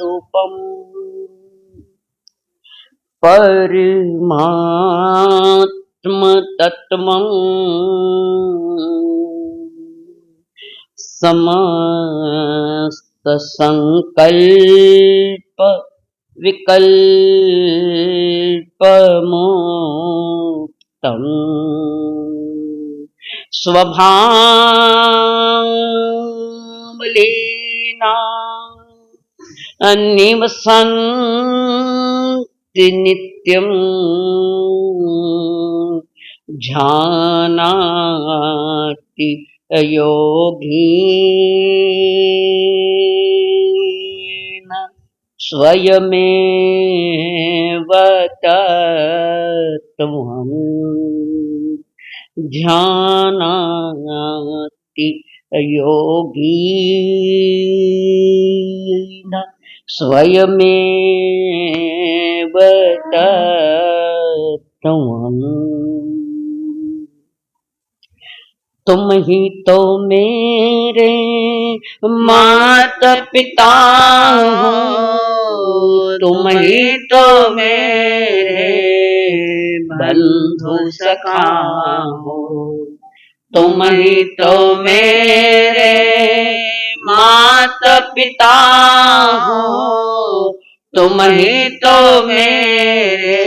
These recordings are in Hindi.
रूपम परमात्म तत्वं समस्त संकल्प विकल्प मुक्तम् स्वभावलीना निवसन्ति नित्यम् जानाति योगी स्वयमेव तत्त्वम् जानाति योगी स्वयमेव तत्त्वम्। तुम ही तो मेरे माता पिता हो, तुम ही तो मेरे बंधु सखा हो, तुम ही तो मेरे माता पिता हो, तुम ही तो मेरे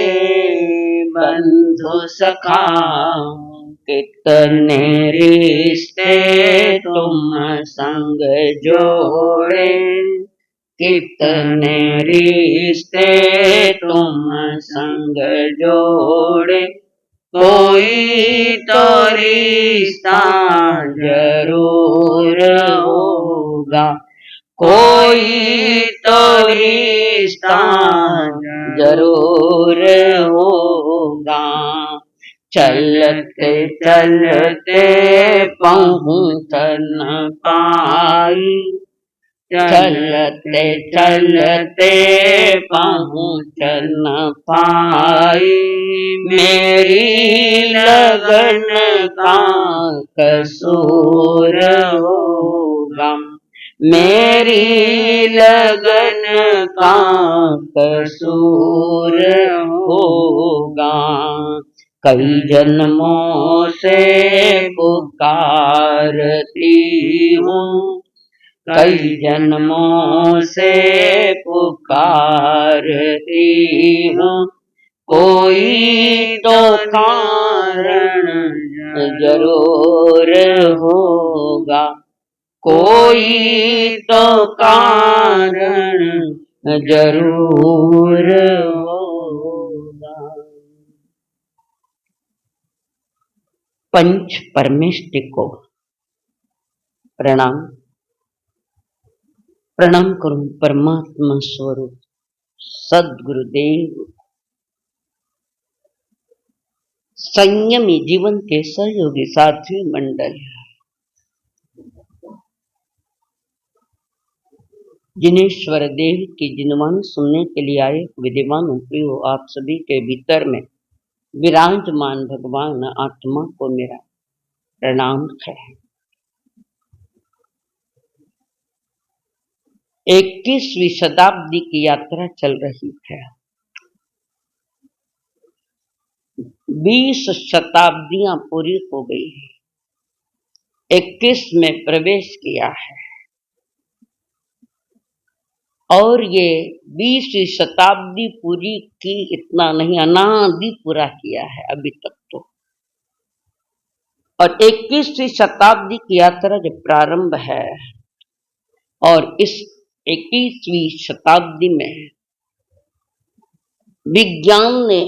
बंधु सखा। कितने रिश्ते तुम संग जोड़े, कितने रिश्ते तुम संग जोड़े, कोई तो रिश्ता जरूर होगा, कोई तो रिश्ता जरूर होगा। चलते चलते पहुँच न पाई, चलते चलते पहुँच न पाई, मेरी लगन का कसूर होगा, मेरी लगन का कसूर होगा। कई जन्मों से पुकारती हूँ, कई जन्मों से पुकारती हूँ, कोई तो कारण जरूर होगा, कोई तो कारण जरूर होगा। पंच परमेष्टि को प्रणाम। प्रणाम करूं परमात्मा स्वरूप सद्गुरुदेव, संयमी जीवन के सहयोगी साथी मंडल, जिनेश्वर देव की जिनवान सुनने के लिए आए विद्वान प्रियो, आप सभी के भीतर में विराजमान भगवान आत्मा को मेरा प्रणाम है। 21वीं शताब्दी की यात्रा चल रही है। 20 शताब्दियां पूरी हो गई, 21 में प्रवेश किया है और ये 20वीं शताब्दी पूरी की इतना नहीं, अनादि पूरा किया है अभी तक तो। और 21वीं शताब्दी की यात्रा जब प्रारंभ है और इस 21वीं शताब्दी में विज्ञान ने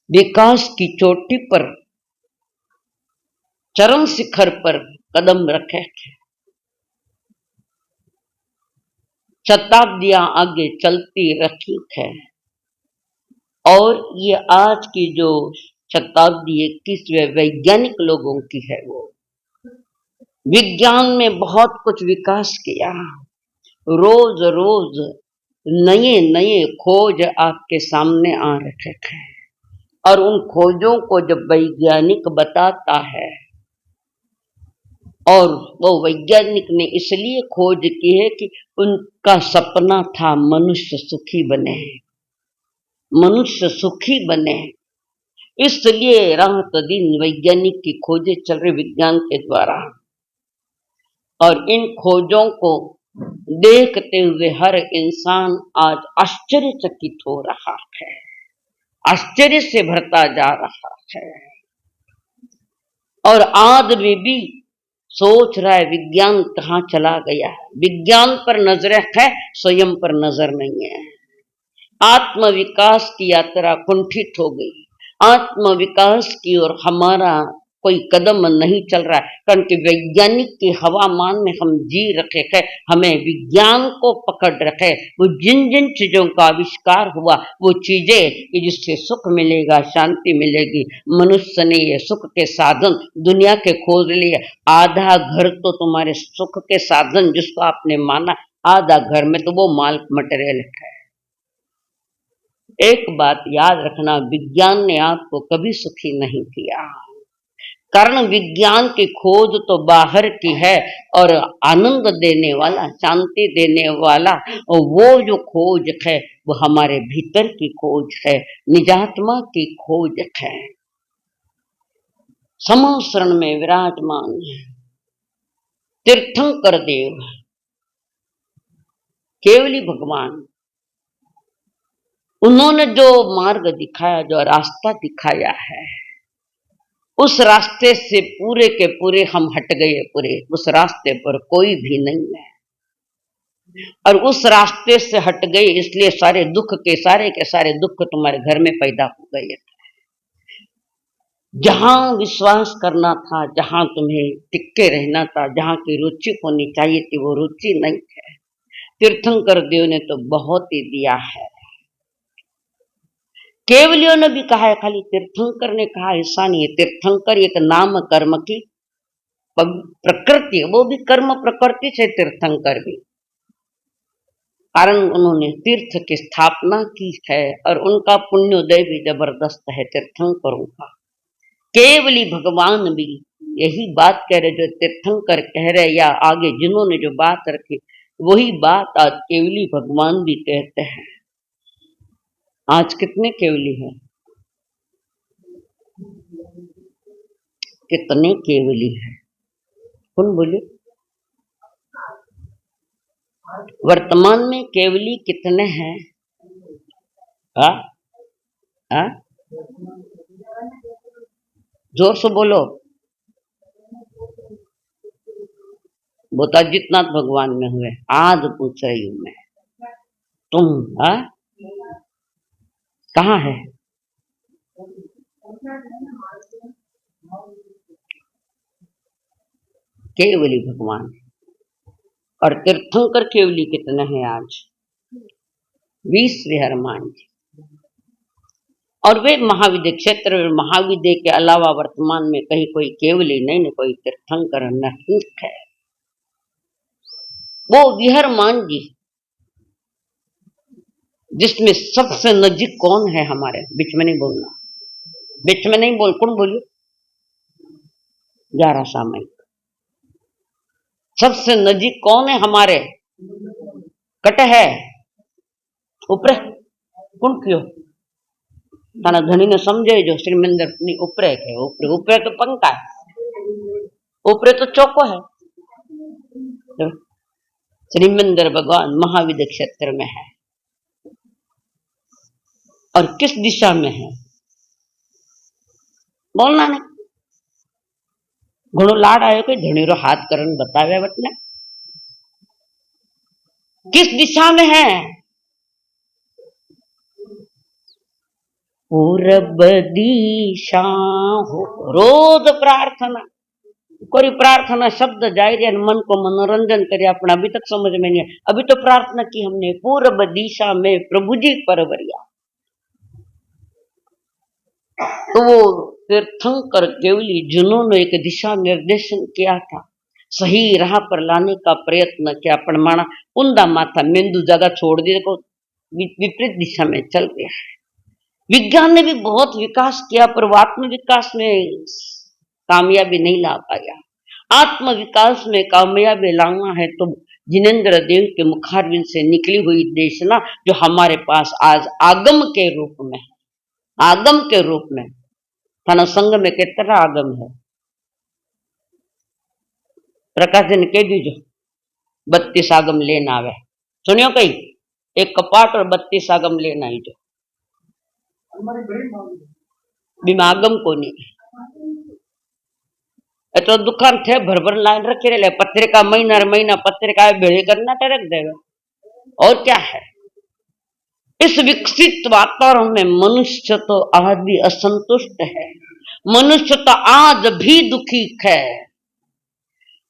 विकास की चोटी पर, चरम शिखर पर कदम रखे थे। शताब्दियां आगे चलती रही है और ये आज की जो शताब्दी 21वें वैज्ञानिक लोगों की है, वो विज्ञान में बहुत कुछ विकास किया। रोज रोज नए नए खोज आपके सामने आ रहे थे और उन खोजों को जब वैज्ञानिक बताता है और वो वैज्ञानिक ने इसलिए खोज की है कि उनका सपना था मनुष्य सुखी बने, मनुष्य सुखी बने। इसलिए रात दिन वैज्ञानिक की खोजें चल रही विज्ञान के द्वारा, और इन खोजों को देखते हुए हर इंसान आज आश्चर्यचकित हो रहा है, आश्चर्य से भरता जा रहा है। और आदमी भी सोच रहा है विज्ञान कहाँ चला गया है। विज्ञान पर नजरें है, स्वयं पर नजर नहीं है। आत्म विकास की यात्रा कुंठित हो गई। आत्म विकास की ओर हमारा कोई कदम नहीं चल रहा है, कारण कि वैज्ञानिक के हवामान में हम जी रखे हैं। हमें विज्ञान को पकड़ रखे, वो जिन जिन चीजों का आविष्कार हुआ, वो चीजें कि जिससे सुख मिलेगा, शांति मिलेगी, मनुष्य ने ये सुख के साधन दुनिया के खोज लिए। आधा घर तो तुम्हारे सुख के साधन जिसको आपने माना, आधा घर में तो वो माल मटेरियल है। एक बात याद रखना, विज्ञान ने आपको कभी सुखी नहीं किया, कारण विज्ञान की खोज तो बाहर की है, और आनंद देने वाला, शांति देने वाला वो जो खोज है वो हमारे भीतर की खोज है, निजात्मा की खोज है। समासरण में विराजमान तीर्थंकर देव केवली भगवान, उन्होंने जो मार्ग दिखाया, जो रास्ता दिखाया है, उस रास्ते से पूरे के पूरे हम हट गए। पूरे उस रास्ते पर कोई भी नहीं है, और उस रास्ते से हट गए इसलिए सारे दुख के सारे दुख तुम्हारे घर में पैदा हो गए। जहां विश्वास करना था, जहां तुम्हें टिके रहना था, जहां की रुचि होनी चाहिए थी, वो रुचि नहीं है। तीर्थंकर देव ने तो बहुत ही दिया है। केवलियों ने भी कहा है, खाली तीर्थंकर ने कहा ऐसा नहीं है। तीर्थंकर एक नाम कर्म की प्रकृति, वो भी कर्म प्रकृति से तीर्थंकर भी, कारण उन्होंने तीर्थ की स्थापना की है, और उनका पुण्योदय भी जबरदस्त है तीर्थंकरों का। केवली भगवान भी यही बात कह रहे जो तीर्थंकर कह रहे, या आगे जिन्होंने जो बात रखी वही बात आज केवली भगवान भी कहते हैं। आज कितने केवली हैं, कितने केवली हैं, कौन बोले? वर्तमान में केवली कितने हैं? हा? हा? जोर से बोलो। बोता जितना भगवान में हुए, आज पूछ रही हूं मैं, तुम कहाँ है? केवली भगवान, और तीर्थंकर केवली कितने हैं आज? 20 हनुमान जी, और वे महाविद्य क्षेत्र में, महाविद्य के अलावा वर्तमान में कहीं कोई केवली नहीं, कोई तीर्थंकर नहीं है। वो विहरमान जी, जिसमें सबसे नजीक कौन है हमारे? बीच में नहीं बोलना, बीच में नहीं बोल, कौन बोलिए? 11 सामयिक, सबसे नजीक कौन है हमारे? कट है ऊपर, कौन क्यों? ताना धनी ने समझे जो श्रीमंदिर ऊपर है, ऊपर ऊपर तो पंखा है, ऊपर तो चौको है। श्रीमंदिर भगवान महाविद्य क्षेत्र में है, और किस दिशा में है? बोलना नहीं, घणो लाड आयो कि धनीरो हाथ करन बतावे बटने, किस दिशा में है? पूरब दिशा हो। रोज प्रार्थना कोई, प्रार्थना शब्द जाए मन को मनोरंजन करे, अपना अभी तक समझ में नहीं है। अभी तो प्रार्थना की हमने, पूर्व दिशा में प्रभु जी परवरिया। तो वो तीर्थंकर केवली जिन्होंने एक दिशा निर्देशन किया था, सही राह पर लाने का प्रयत्न किया, पण माना उंदा माथा मेंदू जगह छोड़ दी, देखो विपरीत दिशा में चल गया है। विज्ञान ने भी बहुत विकास किया, पर वो आत्म विकास में कामयाबी नहीं ला पाया। आत्म विकास में कामयाबी लाना है तो जिनेंद्र देव के मुखारविंद से निकली हुई देशना जो हमारे पास आज आगम के रूप में है, आगम के रूप में थाना संघ में कितना आगम है। प्रकाश जी ने कह दीजो 32 आगम लेना आवे, सुनियो कई एक कपाट और 32 आगम लेना ही जो बीमा आगम को नहीं तो दुकान थे भर भर लाइन रखी रहे पत्रिका महीना महीना पत्रिका भेड़ी करना टरक देगा और क्या है। इस विकसित वातावरण में मनुष्य तो आज भी असंतुष्ट है, मनुष्य तो आज भी दुखी है।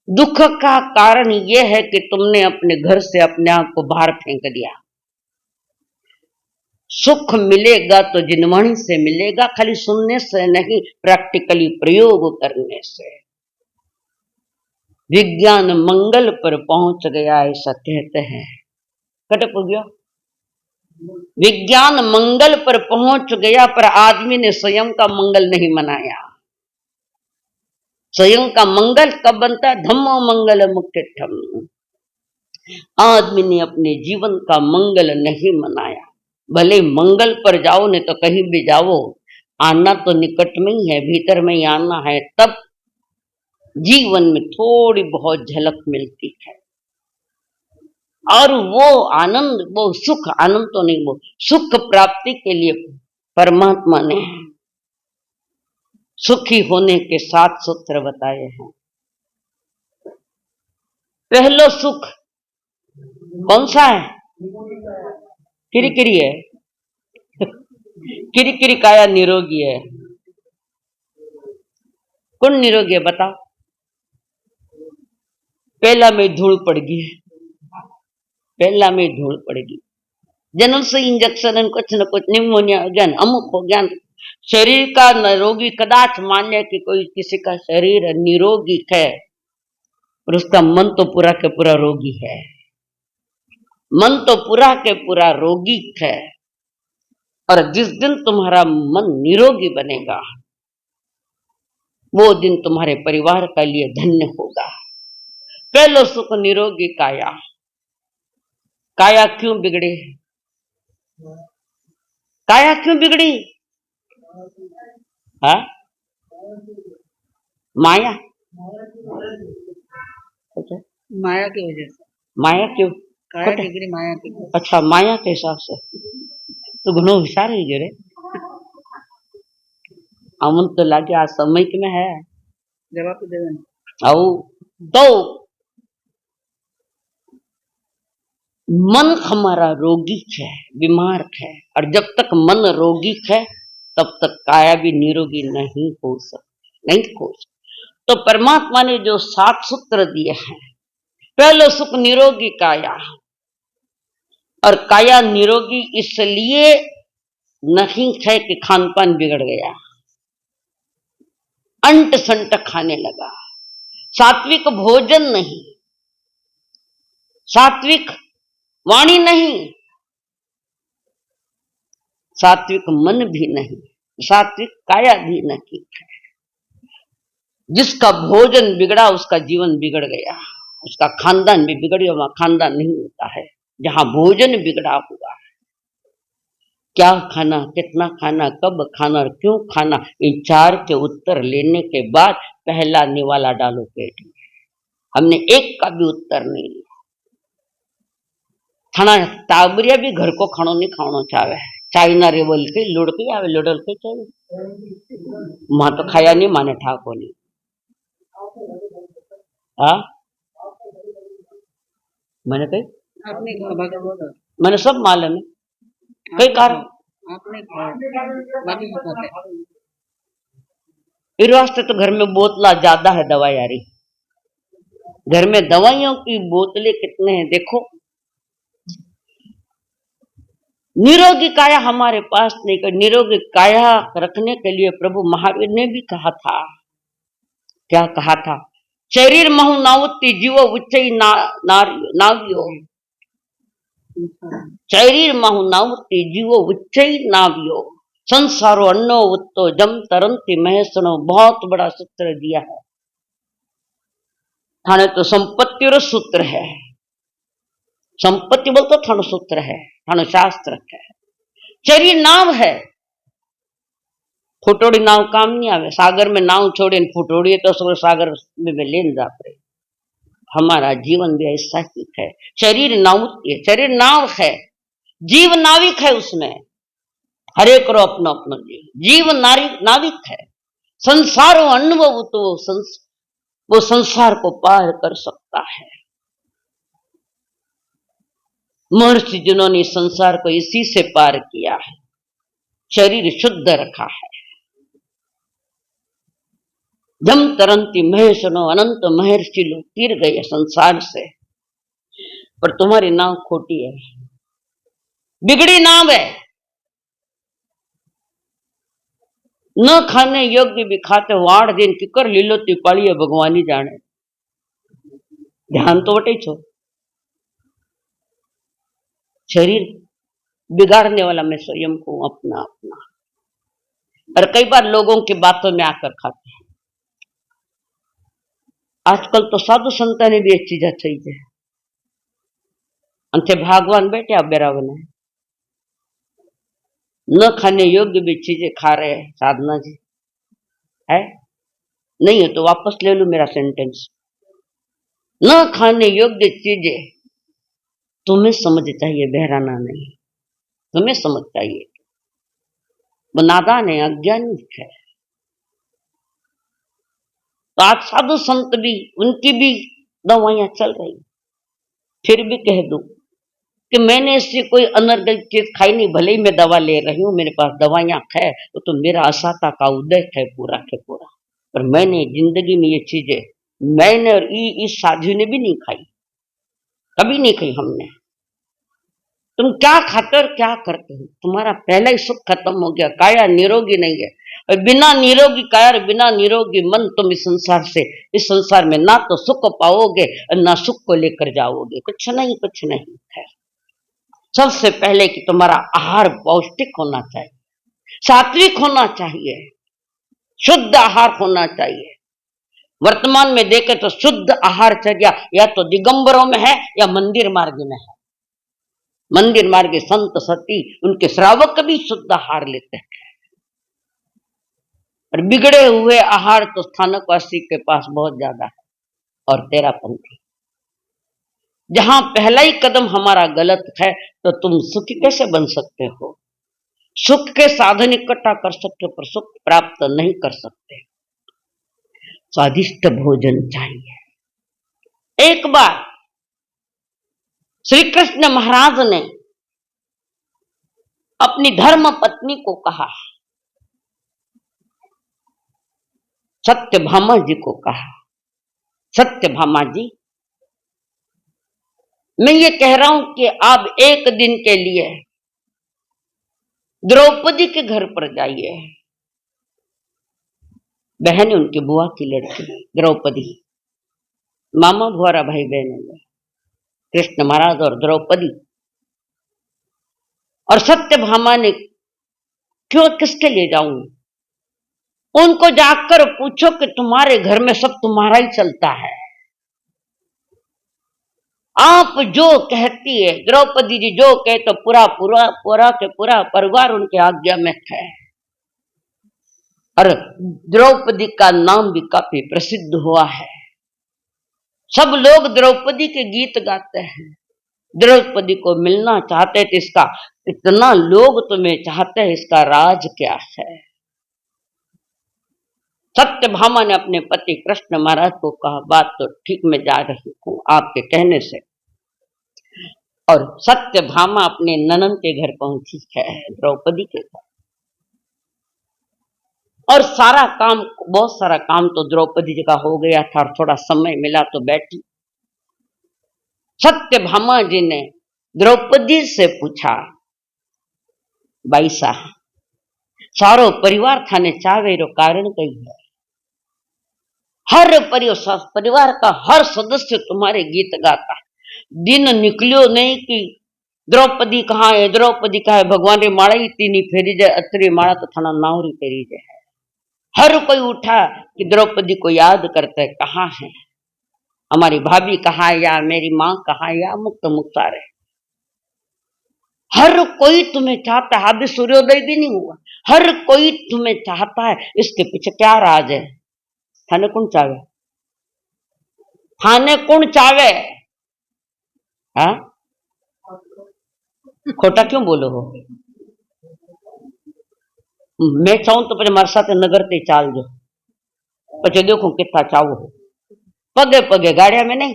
दुख का कारण यह है कि तुमने अपने घर से अपने आप को बाहर फेंक दिया। सुख मिलेगा तो जिनवाणी से मिलेगा, खाली सुनने से नहीं, प्रैक्टिकली प्रयोग करने से। विज्ञान मंगल पर पहुंच गया ऐसा कहते हैं, कट गया विज्ञान मंगल पर पहुंच गया, पर आदमी ने स्वयं का मंगल नहीं मनाया। स्वयं का मंगल कब बनता है? धम्मो मंगल मुख्यम। आदमी ने अपने जीवन का मंगल नहीं मनाया। भले मंगल पर जाओ नहीं तो कहीं भी जाओ, आना तो निकट में ही है, भीतर में ही आना है, तब जीवन में थोड़ी बहुत झलक मिलती है। और वो आनंद, वो सुख, आनंद तो नहीं, वो सुख प्राप्ति के लिए परमात्मा ने सुखी होने के 7 सूत्र बताए हैं। पहलो सुख कौन सा है? किरी है, किरी काया निरोगी है। कौन निरोगी है बताओ? पहला में धूल पड़ गई, पहला में धूल पड़ेगी, जन्म से इंजेक्शन कुछ न कुछ निमोनिया हो गया, अमुक हो गया। शरीर का निरोगी कदाच मान लिया कि कोई किसी का शरीर निरोगी है, और उसका मन तो पूरा के पूरा रोगी है। मन तो पूरा के पूरा रोगी है। और जिस दिन तुम्हारा मन निरोगी बनेगा, वो दिन तुम्हारे परिवार के लिए धन्य होगा। पहलो सुख निरोगी काया। काया क्यों बिगड़ी? काया क्यों बिगड़ी? हाँ, माया, माया की वजह से। माया क्यों? काया बिगड़ी माया की। अच्छा, माया के हिसाब से तो घणो होशियार ही जरे। अमन तो लागे आज समय में है जवाब तो देवे आओ। तो मन हमारा रोगी है, बीमार है, और जब तक मन रोगी है तब तक काया भी निरोगी नहीं हो सकती, नहीं हो सकती। तो परमात्मा ने जो 7 सूत्र दिए हैं, पहले सुख निरोगी काया। और काया निरोगी इसलिए नहीं है कि खान पान बिगड़ गया, अंट संट खाने लगा, सात्विक भोजन नहीं, सात्विक वाणी नहीं, सात्विक मन भी नहीं, सात्विक काया भी नहीं। जिसका भोजन बिगड़ा उसका जीवन बिगड़ गया, उसका खानदान भी बिगड़ गया। वहां खानदान नहीं होता है जहां भोजन बिगड़ा हुआ है। क्या खाना, कितना खाना, कब खाना और क्यों खाना, इन 4 के उत्तर लेने के बाद पहला निवाला डालो पेट में। हमने एक का भी उत्तर नहीं लिया। खाना टाबरिया भी घर को खानो नहीं खानो चाहे, चाइना रेवल के लुड़की आवे, लुडल के चाहिए मां तो खाया नहीं, माने ठाको नहीं। हाँ, मैंने कही मैंने सब मालूम है, कई कारण इस वास्ते तो घर में बोतला ज्यादा है दवाई आ रही। घर में दवाइयों की बोतलें कितने हैं देखो। निरोगी काया हमारे पास नहीं कर। निरोगी काया रखने के लिए प्रभु महावीर ने भी कहा था, क्या कहा था? शरीर महु नावती जीवो उच्चई नावियो। शरीर महु नावती जीवो उच्चई नावियो। संसारो अन्नो उत्तो जम तरंती महेशनो। बहुत बड़ा सूत्र दिया है। थाने तो संपत्ति और सूत्र है। संपत्ति बोल तो थानो सूत्र है, थानो शास्त्र है। शरीर नाव है, फुटोड़ी नाव काम नहीं आवे। सागर में नाव छोड़ी फुटोड़ी तो सब सागर में लेन जा पड़े। हमारा जीवन भी ऐसा ही है। शरीर नाव है, शरीर नाव है, जीव नाविक है। उसमें हरे करो अपना अपना जीव नाविक है। संसार अनुभव तो वो संसार को पार कर सकता है। महर्षि जिन्होंने संसार को इसी से पार किया है, शरीर शुद्ध रखा है। जम तरंती महेशनो अनंत महर्षि लोग तिर गए संसार से, पर तुम्हारी नाव खोटी है, बिगड़ी नाव है। न खाने योग्य भी खाते वाड़ दिन किकर लीलो तिपाली भगवानी जाने। ध्यान तो बटे छो, शरीर बिगाड़ने वाला मैं स्वयं को अपना अपना। और कई बार लोगों की बातों में आकर खाते हैं। आजकल तो साधु संतान ने भी एक चीज चाहिए, अंते भगवान बैठे बेरावन है, न खाने योग्य भी चीजें खा रहे हैं। साधना जी है नहीं है तो वापस ले लो मेरा सेंटेंस। न खाने योग्य चीजें तुम्हें समझ चाहिए, बहराना नहीं। तुम्हें समझ चाहिए, वो नादान है, अज्ञानी है। तो आज साधु संत भी, उनकी भी दवाइयां चल रही, फिर भी कह दूं कि मैंने इससे कोई अनर्गल चीज खाई नहीं। भले ही मैं दवा ले रही हूं, मेरे पास दवाइयां है, तो मेरा असाता का उदय है पूरा के पूरा। पर मैंने जिंदगी में ये चीजें मैंने और इस साधु ने भी नहीं खाई, कभी नहीं खाई हमने। तुम क्या खाते और क्या करते हो? तुम्हारा पहला ही सुख खत्म हो गया। काया निरोगी नहीं है, और बिना निरोगी काया और बिना निरोगी मन तुम इस संसार में ना तो सुख पाओगे और ना सुख को लेकर जाओगे। कुछ नहीं, कुछ नहीं है। सबसे पहले कि तुम्हारा आहार पौष्टिक होना चाहिए, सात्विक होना चाहिए, शुद्ध आहार होना चाहिए। वर्तमान में देखें तो शुद्ध आहारचर्या या तो दिगंबरों में है या मंदिर मार्ग में है। मंदिर मार्ग संत सती उनके श्रावक भी शुद्ध आहार लेते हैं, और बिगड़े हुए आहार तो स्थानकवासी के पास बहुत ज्यादा है। और तेरापंथी, जहां पहला ही कदम हमारा गलत है तो तुम सुखी कैसे बन सकते हो? सुख के साधन इकट्ठा कर सकते हो पर सुख प्राप्त नहीं कर सकते। स्वादिष्ट भोजन चाहिए। एक बार श्री कृष्ण महाराज ने अपनी धर्म पत्नी को कहा, सत्यभामा जी को कहा, सत्यभामा जी मैं ये कह रहा हूं कि आप एक दिन के लिए द्रौपदी के घर पर जाइए। बहन है उनकी बुआ की लड़की द्रौपदी, मामा भुआरा भाई बहन है कृष्ण महाराज और द्रौपदी। और सत्यभामा ने क्यों, किसके लिए जाऊं? उनको जाकर पूछो कि तुम्हारे घर में सब तुम्हारा ही चलता है, आप जो कहती है द्रौपदी जी जो कहे तो पूरा पूरा पूरा के पूरा परिवार उनके आज्ञा में है। और द्रौपदी का नाम भी काफी प्रसिद्ध हुआ है, सब लोग द्रौपदी के गीत गाते हैं। द्रौपदी को मिलना चाहते थे, इसका इतना लोग तुम्हें चाहते हैं, इसका राज क्या है? सत्यभामा ने अपने पति कृष्ण महाराज को कहा, बात तो ठीक, मैं जा रही हूं आपके कहने से। और सत्यभामा अपने ननद के घर पहुंची है, द्रौपदी के घर। और सारा काम, बहुत सारा काम तो द्रौपदी जी का हो गया था और थोड़ा समय मिला तो बैठी। सत्यभामा जी ने द्रौपदी से पूछा, भाई साहब सारो परिवार थाने चावे रो कारण कई है? हर परिवार का हर सदस्य तुम्हारे गीत गाता है। दिन निकलियो नहीं कि द्रौपदी कहाँ है, द्रौपदी कहाँ है। भगवान रे माड़ा ही तीनी फेरी जाए, अतरी माड़ा तो थाना नावरी फेरी जाए। हर कोई उठा कि द्रौपदी को याद करते कहाँ है। हमारी भाभी कहाँ है, या मेरी माँ कहाँ है, या मुक्त मुक्तार है। हर कोई तुम्हें चाहता है। अभी सूर्योदय भी नहीं हुआ, हर कोई तुम्हें चाहता है। इसके पीछे क्या राज है? थाने कौन चावे? थाने कौन चावे? हाँ, खोटा क्यों बोलो हो? मैं चाहूं तो फिर मारे साथ नगर ते चाल जो, पचे देखो कितना चाहो हो। पगे पगे गाड़िया में नहीं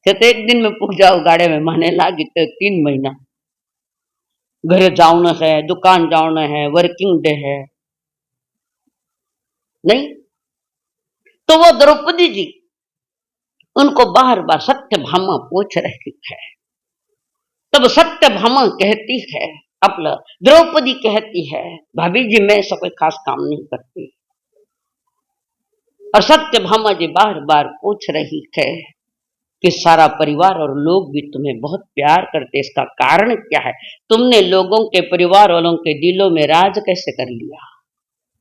थे तो एक दिन में पूछ जाओ, गाड़िया में माने लागी तो 3 महीना। घरे जाना है, दुकान जाना है, वर्किंग डे है नहीं। तो वो द्रौपदी जी उनको बार बार सत्यभामा पूछ रही है। तब सत्यभामा कहती है, अपना द्रौपदी कहती है, भाभी जी मैं ऐसा कोई खास काम नहीं करती। और सत्यभामा जी बार बार पूछ रही है कि सारा परिवार और लोग भी तुम्हें बहुत प्यार करते, इसका कारण क्या है? तुमने लोगों के परिवार वालों के दिलों में राज कैसे कर लिया?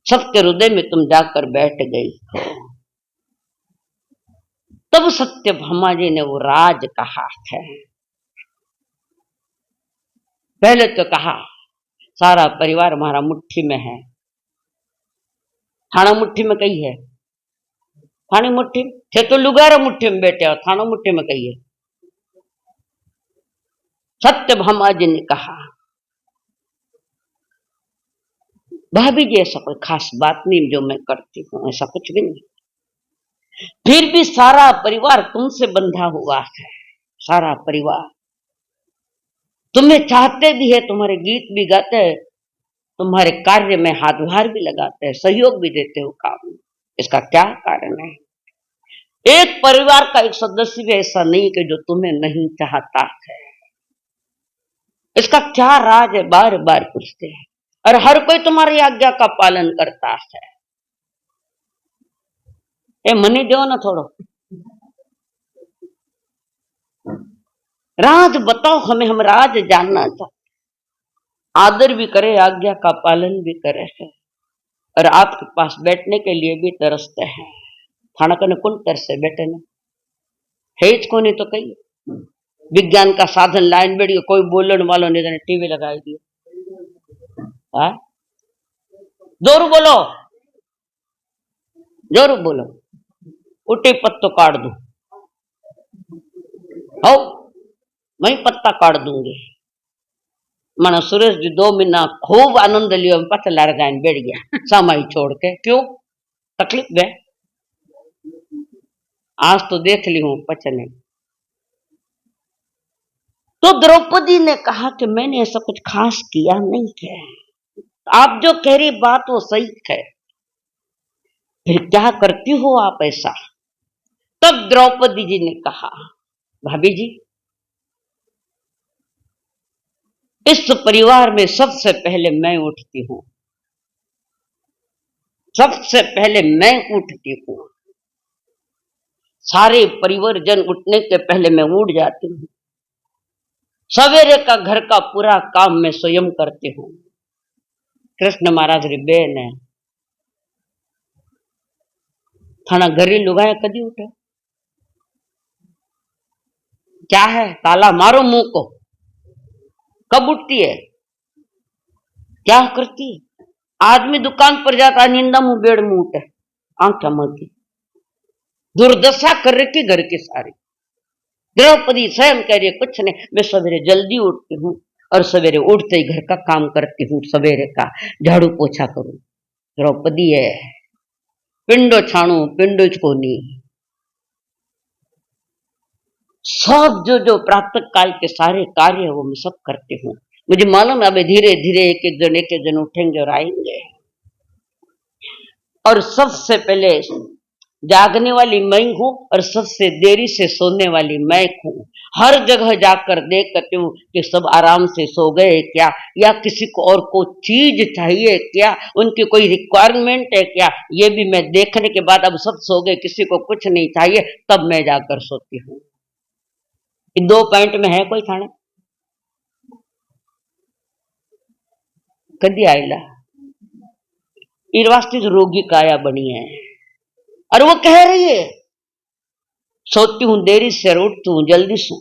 सबके हृदय में तुम जाकर बैठ गई हो। तब सत्यभामा जी ने वो राज कहा है। पहले तो कहा सारा परिवार हमारा मुट्ठी में है। थाना मुट्ठी में कही है? थानी मुट्ठी थे तो लुगारा मुट्ठी में बैठे और थाना मुट्ठी में कही है। सत्यभामा जी ने कहा, भाभी जी ऐसा कोई खास बात नहीं जो मैं करती हूं, ऐसा कुछ भी नहीं। फिर भी सारा परिवार तुमसे बंधा हुआ है। सारा परिवार तुम्हें चाहते भी है, तुम्हारे गीत भी गाते हैं, तुम्हारे कार्य में हाथभार भी लगाते हैं, सहयोग भी देते हो काम में। इसका क्या कारण है? एक परिवार का एक सदस्य भी ऐसा नहीं कि जो तुम्हें नहीं चाहता है। इसका क्या राज है? बार बार पूछते हैं। और हर कोई तुम्हारी आज्ञा का पालन करता है। ए मनी दो ना थोड़ो, राज बताओ हमें, हम राज जानना चाहते। आदर भी करे, आज्ञा का पालन भी करे है, और आपके पास बैठने के लिए भी तरसते हैं। थाना कने कुल तरसे बैठे ना है को नहीं तो कही विज्ञान का साधन लाइन बैठ, कोई बोलन वालों ने टीवी लगाई दी। जोर बोलो, जोर बोलो, उठे पत्तो काट दू हो, वही पत्ता काट दूंगे। माना सुरेश जी 2 महीना खूब आनंद लियो, पत्ता लार गायन बैठ गया सामाई छोड़ के। क्यों? तकलीफ है। आज तो देख ली हूं पचने। तो द्रौपदी ने कहा कि मैंने ऐसा कुछ खास किया नहीं है। आप जो कह रही बात वो सही है, फिर क्या करती हो आप ऐसा? तब द्रौपदी जी ने कहा, भाभी जी इस परिवार में सबसे पहले मैं उठती हूं, सबसे पहले मैं उठती हूं। सारे परिवारजन उठने के पहले मैं उठ जाती हूं। सवेरे का घर का पूरा काम मैं स्वयं करती हूं। कृष्ण महाराज री बेन है, थाना घरी लुगाया कदी उठे? क्या है? ताला मारो मुंह को। कब उठती है? क्या करती है? आदमी दुकान पर जाता, निंदा मुंह बेड़ मुंह उठे, आंख मलती। दुर्दशा कर रखी घर की सारी। द्रौपदी स्वयं कह रही है कुछ नहीं, मैं सवेरे जल्दी उठती हूँ और सवेरे उठते ही घर का काम करती हूँ, सवेरे का झाड़ू पोछा करूं। द्रौपदी है पिंडो छाणू पिंडो कोनी, सब जो प्रातः काल के सारे कार्य है वो मैं सब करती हूँ। मुझे मालूम है अभी धीरे धीरे एक एक जन उठेंगे और आएंगे। और सबसे पहले जागने वाली मैं हूं और सबसे देरी से सोने वाली मैं हूं। हर जगह जाकर देख करती हूँ कि सब आराम से सो गए क्या, या किसी को और कोई चीज चाहिए क्या, उनकी कोई रिक्वायरमेंट है क्या, ये भी मैं देखने के बाद अब सब सो गए, किसी को कुछ नहीं चाहिए, तब मैं जाकर सोती हूँ। 2 पॉइंट में है कोई थाने कदी आयला इरवास्ती रोगी काया बनी है। और वो कह रही है सोती हूं देरी से, उठती हूं जल्दी से।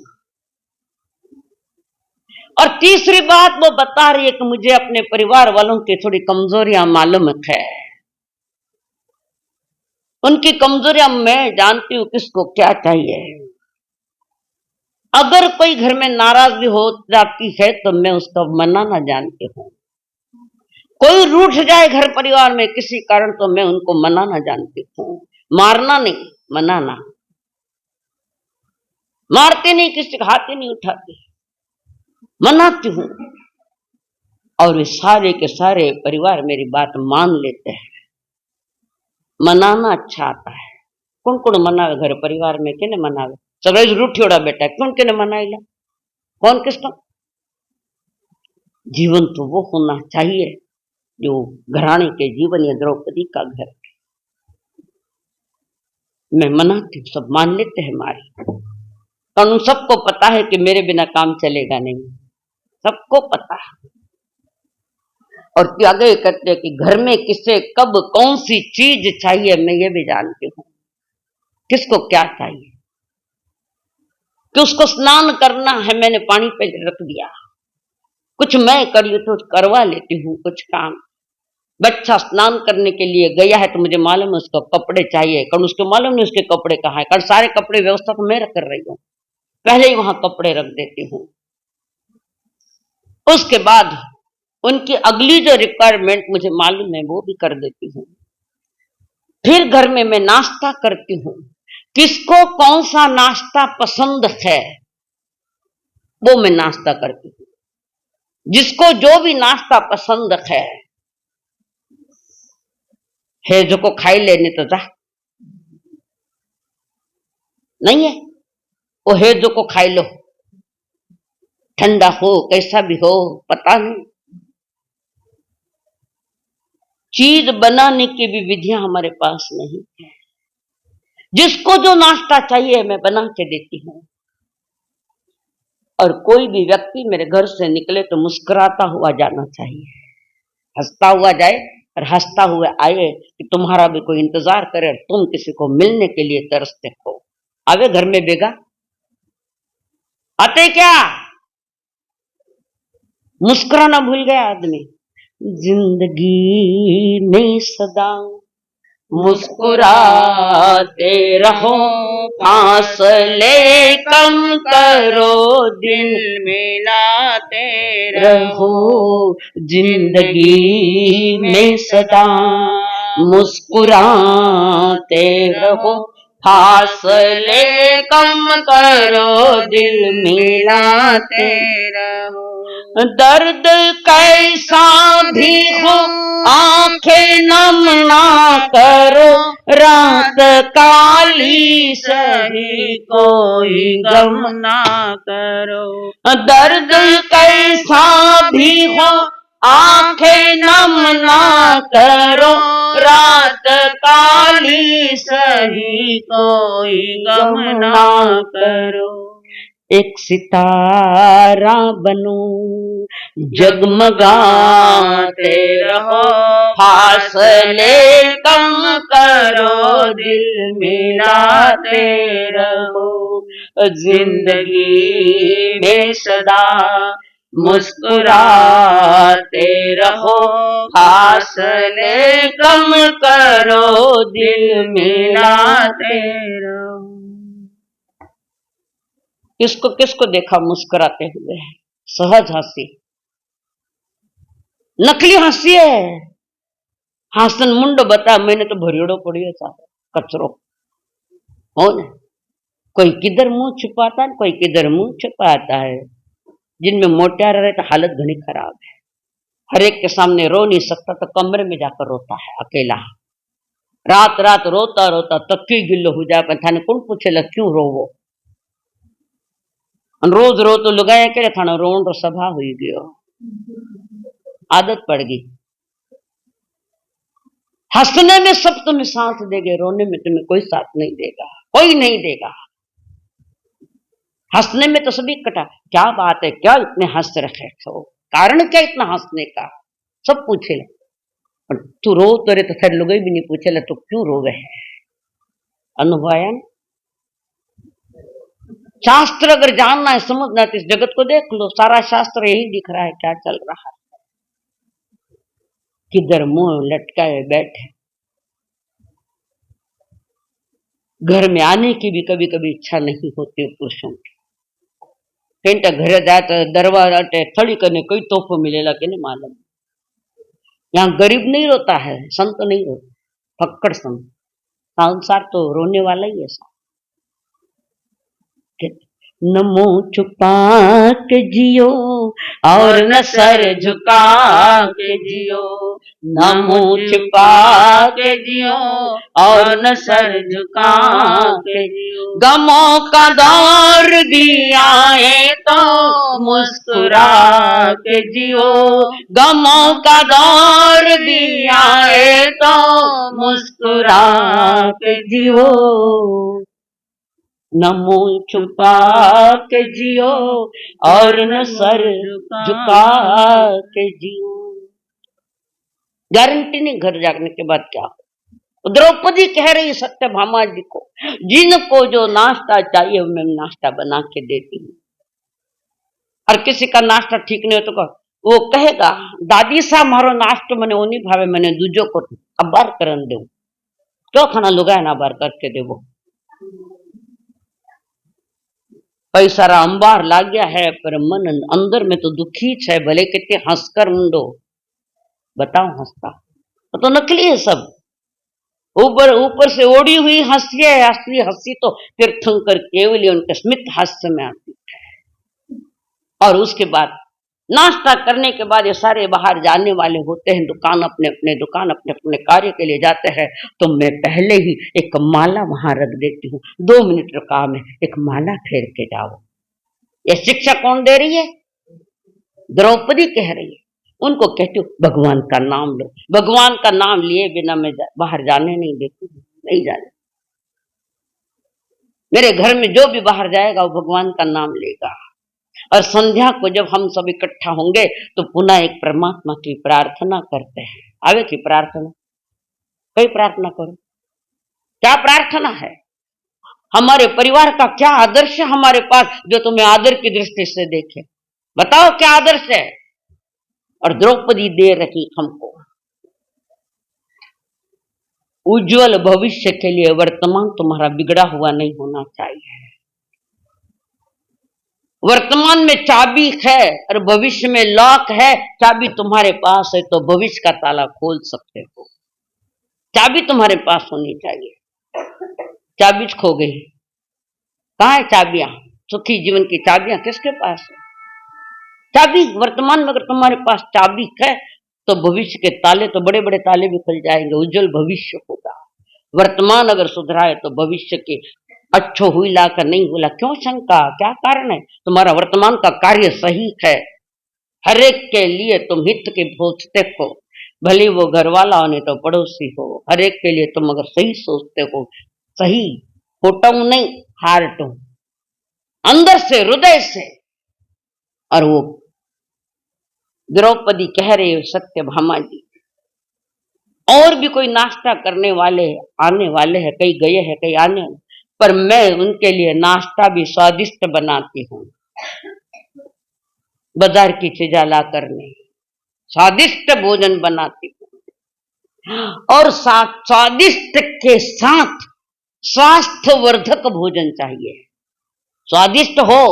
और तीसरी बात वो बता रही है कि मुझे अपने परिवार वालों की थोड़ी कमजोरियां मालूम है। उनकी कमजोरियां मैं जानती हूं किसको क्या चाहिए। अगर कोई घर में नाराज भी हो जाती है तो मैं उसका मनाना जानती हूं। कोई रूठ जाए घर परिवार में किसी कारण तो मैं उनको मनाना जानती हूं। मारना नहीं, मनाना। मारते नहीं, किसी का हाथ ही नहीं उठाती, मनाती हूं। और वे सारे के सारे परिवार मेरी बात मान लेते हैं। मनाना अच्छा आता है। कौन कौन मनावे घर परिवार में, किने मनावे? सब रूठियोड़ा बेटा कौन किने मनाइला? कौन किसका? जीवन तो वो होना चाहिए जो घराने के जीवन या द्रौपदी का घर। मैं मनाती हूँ, सब मान लेते हैं हमारी। कारण सबको पता है कि मेरे बिना काम चलेगा नहीं, सबको पता है। और आगे कहते हैं कि घर में किसे कब कौन सी चीज चाहिए मैं ये भी जानती हूँ। किसको क्या चाहिए, कि उसको स्नान करना है, मैंने पानी पे रख दिया। कुछ मैं करी तो करवा लेती हूँ कुछ काम। बच्चा स्नान करने के लिए गया है तो मुझे मालूम है उसको कपड़े चाहिए, कारण उसको मालूम नहीं उसके कपड़े कहाँ है, कारण सारे कपड़े व्यवस्था तो मैं कर रही हूँ, पहले ही वहां कपड़े रख देती हूँ। उसके बाद उनकी अगली जो रिक्वायरमेंट मुझे मालूम है वो भी कर देती हूँ। फिर घर में मैं नाश्ता करती हूँ। किसको कौन सा नाश्ता पसंद है वो मैं नाश्ता करती हूँ। जिसको जो भी नाश्ता पसंद है जो को खाई लेने तो जा नहीं है, वो है जो को खाई लो, ठंडा हो कैसा भी हो पता नहीं। चीज बनाने की भी विधियां हमारे पास नहीं है। जिसको जो नाश्ता चाहिए मैं बना के देती हूँ। और कोई भी व्यक्ति मेरे घर से निकले तो मुस्कुराता हुआ जाना चाहिए, हंसता हुआ जाए और हंसता हुआ आए कि तुम्हारा भी कोई इंतजार करे और तुम किसी को मिलने के लिए तरसते हो। आवे घर में बेगा आते क्या, मुस्कुराना भूल गया आदमी। जिंदगी में सदा मुस्कुराते रहो, फासले कम करो, दिल मिलाते रहो। जिंदगी में सदा मुस्कुराते रहो, फासले कम करो, दिल मिलाते रहो। दर्द कैसा भी हो आंखें नम ना करो, रात काली सही कोई गम ना करो। दर्द कैसा भी हो आंखें नम ना करो, रात काली सही कोई गम ना करो। एक सितारा बनो जगमगाते रहो, फासले कम करो, दिल मिलाते रहो। जिंदगी में सदा मुस्कुराते रहो, फासले कम करो, दिल मिलाते रहो। किसको किसको देखा मुस्कुराते हुए? सहज हंसी, नकली हंसी है। हासन मुंडो बता मैंने तो भरियोड़ो पड़ियो था कचरो हो ना। कोई किधर मुंह छुपाता है, कोई किधर मुंह छुपाता है। जिनमें मोटियार रहे तो हालत घनी खराब है। हर एक के सामने रो नहीं सकता तो कमरे में जाकर रोता है अकेला। रात रात रोता रोता तक्की गिल्लो हो जाए, थाने कौन पूछेला क्यों रोवो। रोज रो तो लुगाया के थाना रोन रो सभा हुई गयो, आदत पड़ गई। हंसने में सब तुम्हें साथ देंगे, रोने में तुम्हें कोई साथ नहीं देगा, कोई नहीं देगा। हंसने में तो सभी कटा, क्या बात है, क्या इतने हंस रखे हो, कारण क्या इतना हंसने का, सब पूछे। और तू रो तो रे तो फिर लोग भी नहीं पूछे तो क्यों रोवे है। अनुभव आया शास्त्र अगर जानना है, समझना है, तो इस जगत को देख लो, सारा शास्त्र यही दिख रहा है क्या चल रहा है, किधर मुंह लटकाए बैठे। घर में आने की भी कभी कभी इच्छा नहीं होती पुरुषों की। कहीं घर जाए तो दरवाजा थड़ी करने कोई तोहफो मिलेगा कि नहीं मालूम। यहाँ गरीब नहीं रोता है, संत नहीं रोता, फक्कड़ संत। संसार तो रोने वाला ही है। न मुंह छुपा के जियो और न सर झुका के जियो, न मुंह छुपा के जियो और न सर झुका के जियो। गमों का दौर भी आए तो मुस्कुरा के जियो, गमों का दौर भी आए तो मुस्कुरा के जियो। न मुंह छुपा के जियो और न सर झुका के जियो। गारंटी नहीं घर जाने के बाद क्या हो। द्रौपदी कह रही सत्यभामा जी को, जिनको जो नाश्ता चाहिए मैं नाश्ता बना के देती हूँ। और किसी का नाश्ता ठीक नहीं हो तो वो कहेगा दादी साहब मारो नाश्तो मैंने वो नहीं भावे, मैंने दूजो को अबार करन दे, क्यों खाना लुगाए ना बार करके देवो। पैसा अंबार लाग गया है पर मन अंदर में तो दुखी है, भले कितने हंसकर मुंडो, बताओ हंसता तो नकली है सब। ऊपर से ओढ़ी हुई हंसी है, असली हंसी तो तीर्थंकर केवल उनके स्मित हास्य में आती है। और उसके बाद नाश्ता करने के बाद ये सारे बाहर जाने वाले होते हैं, दुकान अपने अपने कार्य के लिए जाते हैं। तो मैं पहले ही एक माला वहां रख देती हूँ, 2 मिनट का काम है, एक माला फेर के जाओ। ये शिक्षा कौन दे रही है? द्रौपदी कह रही है। उनको कहती हूँ भगवान का नाम लो, भगवान का नाम लिए बिना मैं बाहर जाने नहीं देती, नहीं जाने। मेरे घर में जो भी बाहर जाएगा वो भगवान का नाम लेगा। और संध्या को जब हम सब इकट्ठा होंगे तो पुनः एक परमात्मा की प्रार्थना करते हैं। आगे की प्रार्थना, कई प्रार्थना करो। क्या प्रार्थना है? हमारे परिवार का क्या आदर्श है हमारे पास, जो तुम्हें आदर की दृष्टि से देखे, बताओ क्या आदर्श है। और द्रौपदी दे रही हमको उज्जवल भविष्य के लिए वर्तमान तुम्हारा बिगड़ा हुआ नहीं होना चाहिए। वर्तमान में चाबी है और भविष्य में लॉक है। चाबी तुम्हारे पास है तो भविष्य का ताला खोल सकते हो। चाबी तुम्हारे पास होनी चाहिए। चाबी खो गई, कहाँ है चाबियां? सुखी जीवन की चाबियां किसके पास है? चाबी वर्तमान में अगर तुम्हारे पास चाबी है तो भविष्य के ताले, तो बड़े बड़े ताले भी खुल जाएंगे, उज्जवल भविष्य होगा। वर्तमान अगर सुधराए तो भविष्य के अच्छो हुई ला कर नहीं हुआ, क्यों शंका, क्या कारण है? तुम्हारा वर्तमान का कार्य सही है, हर एक के लिए तुम हित के सोचते हो, भले वो घर वाला हो नहीं तो पड़ोसी हो, हर एक के लिए तुम अगर सही सोचते हो, सही होटो नहीं हार्ट हो, अंदर से हृदय से। और वो द्रौपदी कह रही है सत्यभामा जी, और भी कोई नाश्ता करने वाले आने वाले हैं, कई गए हैं कई आने, पर मैं उनके लिए नाश्ता भी स्वादिष्ट बनाती हूँ। बाजार की चीजा ला करने स्वादिष्ट भोजन बनाती हूँ, और स्वादिष्ट के साथ स्वास्थ्यवर्धक भोजन चाहिए। स्वादिष्ट हो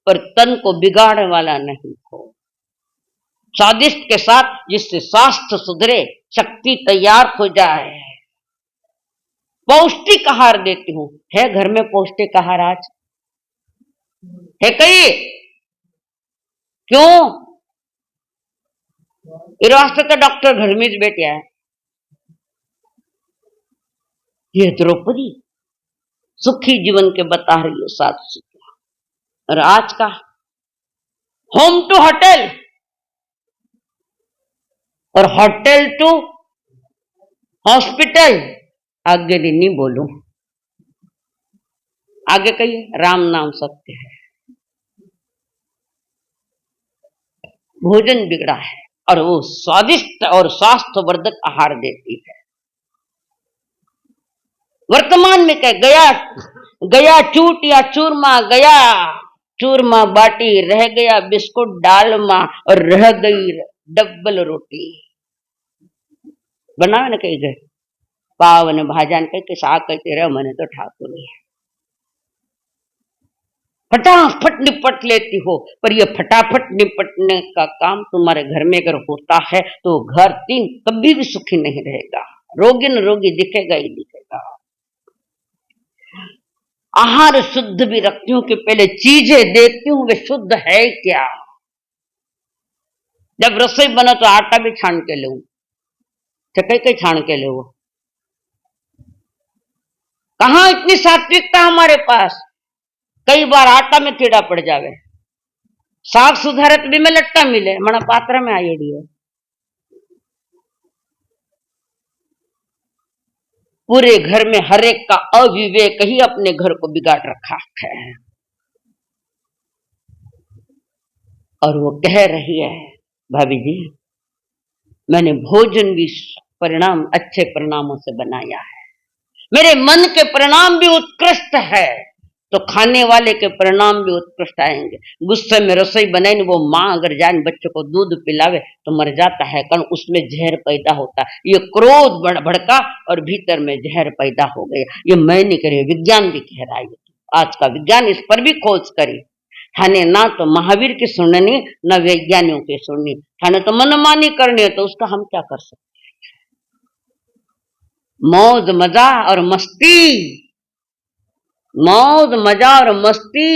पर तन को बिगाड़ने वाला नहीं हो, स्वादिष्ट के साथ जिससे स्वास्थ्य सुधरे, शक्ति तैयार हो जाए। पौष्टिक आहार देती हूँ। है घर में पौष्टिक आहार आज है कई? क्यों? इस वास्ते तो डॉक्टर घर में बैठे है। ये द्रौपदी सुखी जीवन के बता रही है साथ सुखी। और आज का होम टू होटल और होटल टू हॉस्पिटल, आगे नहीं बोलूं, आगे कहिए राम नाम सत्य है। भोजन बिगड़ा है और वो स्वादिष्ट और स्वास्थ्यवर्धक आहार देती है। वर्तमान में क्या गया गया चूट या चूरमा, गया चूरमा बाटी, रह गया बिस्कुट डालमा और रह गई डबल रोटी। बनावे ने कही गए पाव ने भाजा ने कही शाक कहते रहे, मैंने तो ठाकुर है। फटाफट निपट लेती हो, पर ये फटाफट निपटने का काम तुम्हारे घर में अगर होता है तो घर 3 कभी भी सुखी नहीं रहेगा, रोगी न रोगी दिखेगा ही दिखेगा। आहार शुद्ध भी रखती हूँ कि पहले चीजें देखती हूँ वे शुद्ध है क्या। जब रसोई बना तो आटा भी छान के ले, कई कई छान के ले, कहां इतनी सात्विकता हमारे पास। कई बार आटा में कीड़ा पड़ जावे, साग सुधारत भी में लट्टा मिले, मना पात्र में आएड़ी है। पूरे घर में हर एक का अविवेक ही अपने घर को बिगाड़ रखा है। और वो कह रही है भाभी जी मैंने भोजन भी परिणाम अच्छे परिणामों से बनाया है, मेरे मन के परिणाम भी उत्कृष्ट है तो खाने वाले के परिणाम भी उत्कृष्ट आएंगे। गुस्से में रसोई बनाए वो माँ अगर जाए बच्चों को दूध पिलावे तो मर जाता है, कारण उसमें जहर पैदा होता है। ये क्रोध भड़का और भीतर में जहर पैदा हो गया। ये मैं नहीं करी, विज्ञान भी कह रहा है, आज का विज्ञान इस पर भी खोज करी। थाने ना तो महावीर की सुननी न वैज्ञानियों की सुननी, थाने तो मनमानी करनी है तो उसका हम क्या कर सकते। मौज मजा और मस्ती, मौज मजा और मस्ती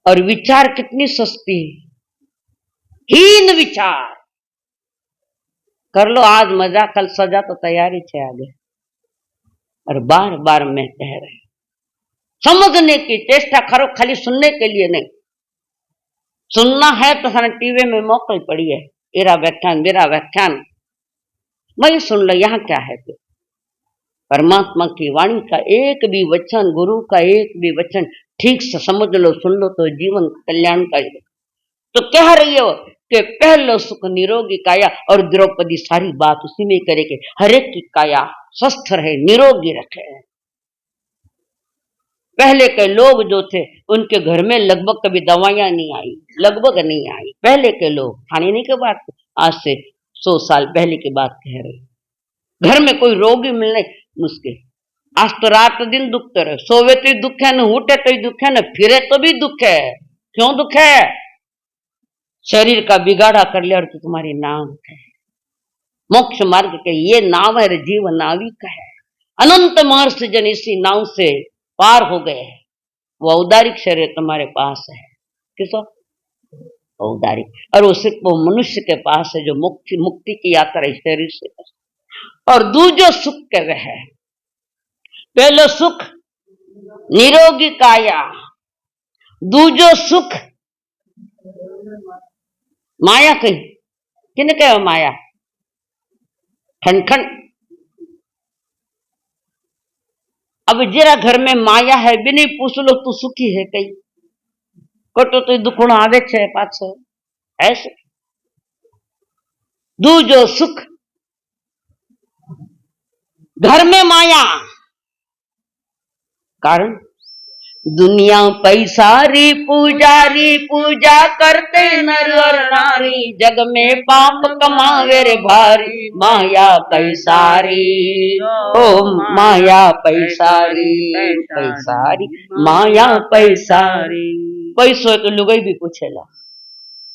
और विचार कितनी सस्ती, हीन विचार कर लो आज मजा कल सजा तो तैयारी है आगे। और बार बार मैं कह रही समझने की चेष्टा करो, खाली सुनने के लिए नहीं। सुनना है तो थाने टीवी में मौका पड़ी है, एरा व्याख्यान मेरा व्याख्यान वही सुन लो। यहाँ क्या है तो परमात्मा की वाणी का एक भी वचन, गुरु का एक भी वचन ठीक से समझ लो, सुन लो तो जीवन कल्याण का। तो कह रही हो कि पहलो सुख निरोगी काया, और द्रौपदी सारी बात उसी में करेगी, हर एक की काया स्वस्थ रहे निरोगी रखे। पहले के लोग जो थे उनके घर में लगभग कभी दवाइयां नहीं आई, लगभग नहीं आई। पहले के लोग खाने नहीं के बात, आज से 100 साल पहले की बात कह रहे, घर में कोई रोगी मिलने मुश्किल। आज तो रात दिन दुखते रहे, सोवे तो दुख है, न उठे तो दुख है, न फिरे तो भी दुख है। क्यों दुख है? शरीर का बिगाड़ा कर लिया और तो तुम्हारी नाव है। मोक्ष मार्ग के ये नाव है, जीवन नाविक है। अनंत महर्षि जन इसी नाव से पार हो गए हैं। वो औदारिक शरीर तुम्हारे पास है, किसो औदारिक, और वो सिर्फ वो मनुष्य के पास है जो मुक्ति की यात्रा इस शरीर से। और दूजो सुख के वह है, पहलो सुख निरोगी काया, दूजो सुख माया कही किन कहो माया खनखन। अब जरा घर में माया है भी नहीं पूछ लो तू सुखी है कई कटो तो दुखण आवे छे पाछो ऐसे। दूजो सुख घर में माया, कारण दुनिया पैसारी पुजारी पूजा करते नर और नारी, जग में पाप कमावे रे भारी, माया पैसारी ओ माया पैसारी पैसारी माया पैसारी। पैसो तो लुगाई भी पूछेला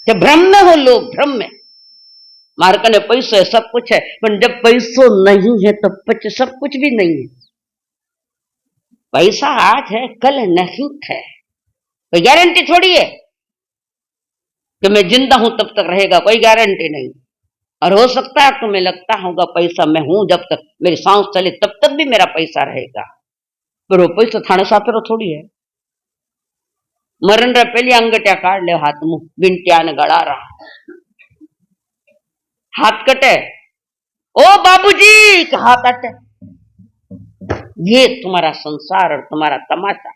कि भ्रम में हो लोग, भ्रम में मार कने पैसो है सब कुछ है, पर जब पैसो नहीं है तो पच सब कुछ भी नहीं है। पैसा आज है कल नहीं है, कोई गारंटी थोड़ी है कि मैं जिंदा हूं तब तक रहेगा, कोई गारंटी नहीं। और हो सकता है तुम्हें लगता होगा पैसा मैं हूं जब तक मेरी सांस चले तब तक भी मेरा पैसा रहेगा, पर वो पैसा थाने साथरो थोड़ी है। मरण रे पहली अंगटिया काट ले हाथ मुंह बिंटिया ने गड़ा रहा, हाथ कटे ओ बाबूजी का हाथ अटे। ये तुम्हारा संसार और तुम्हारा तमाशा।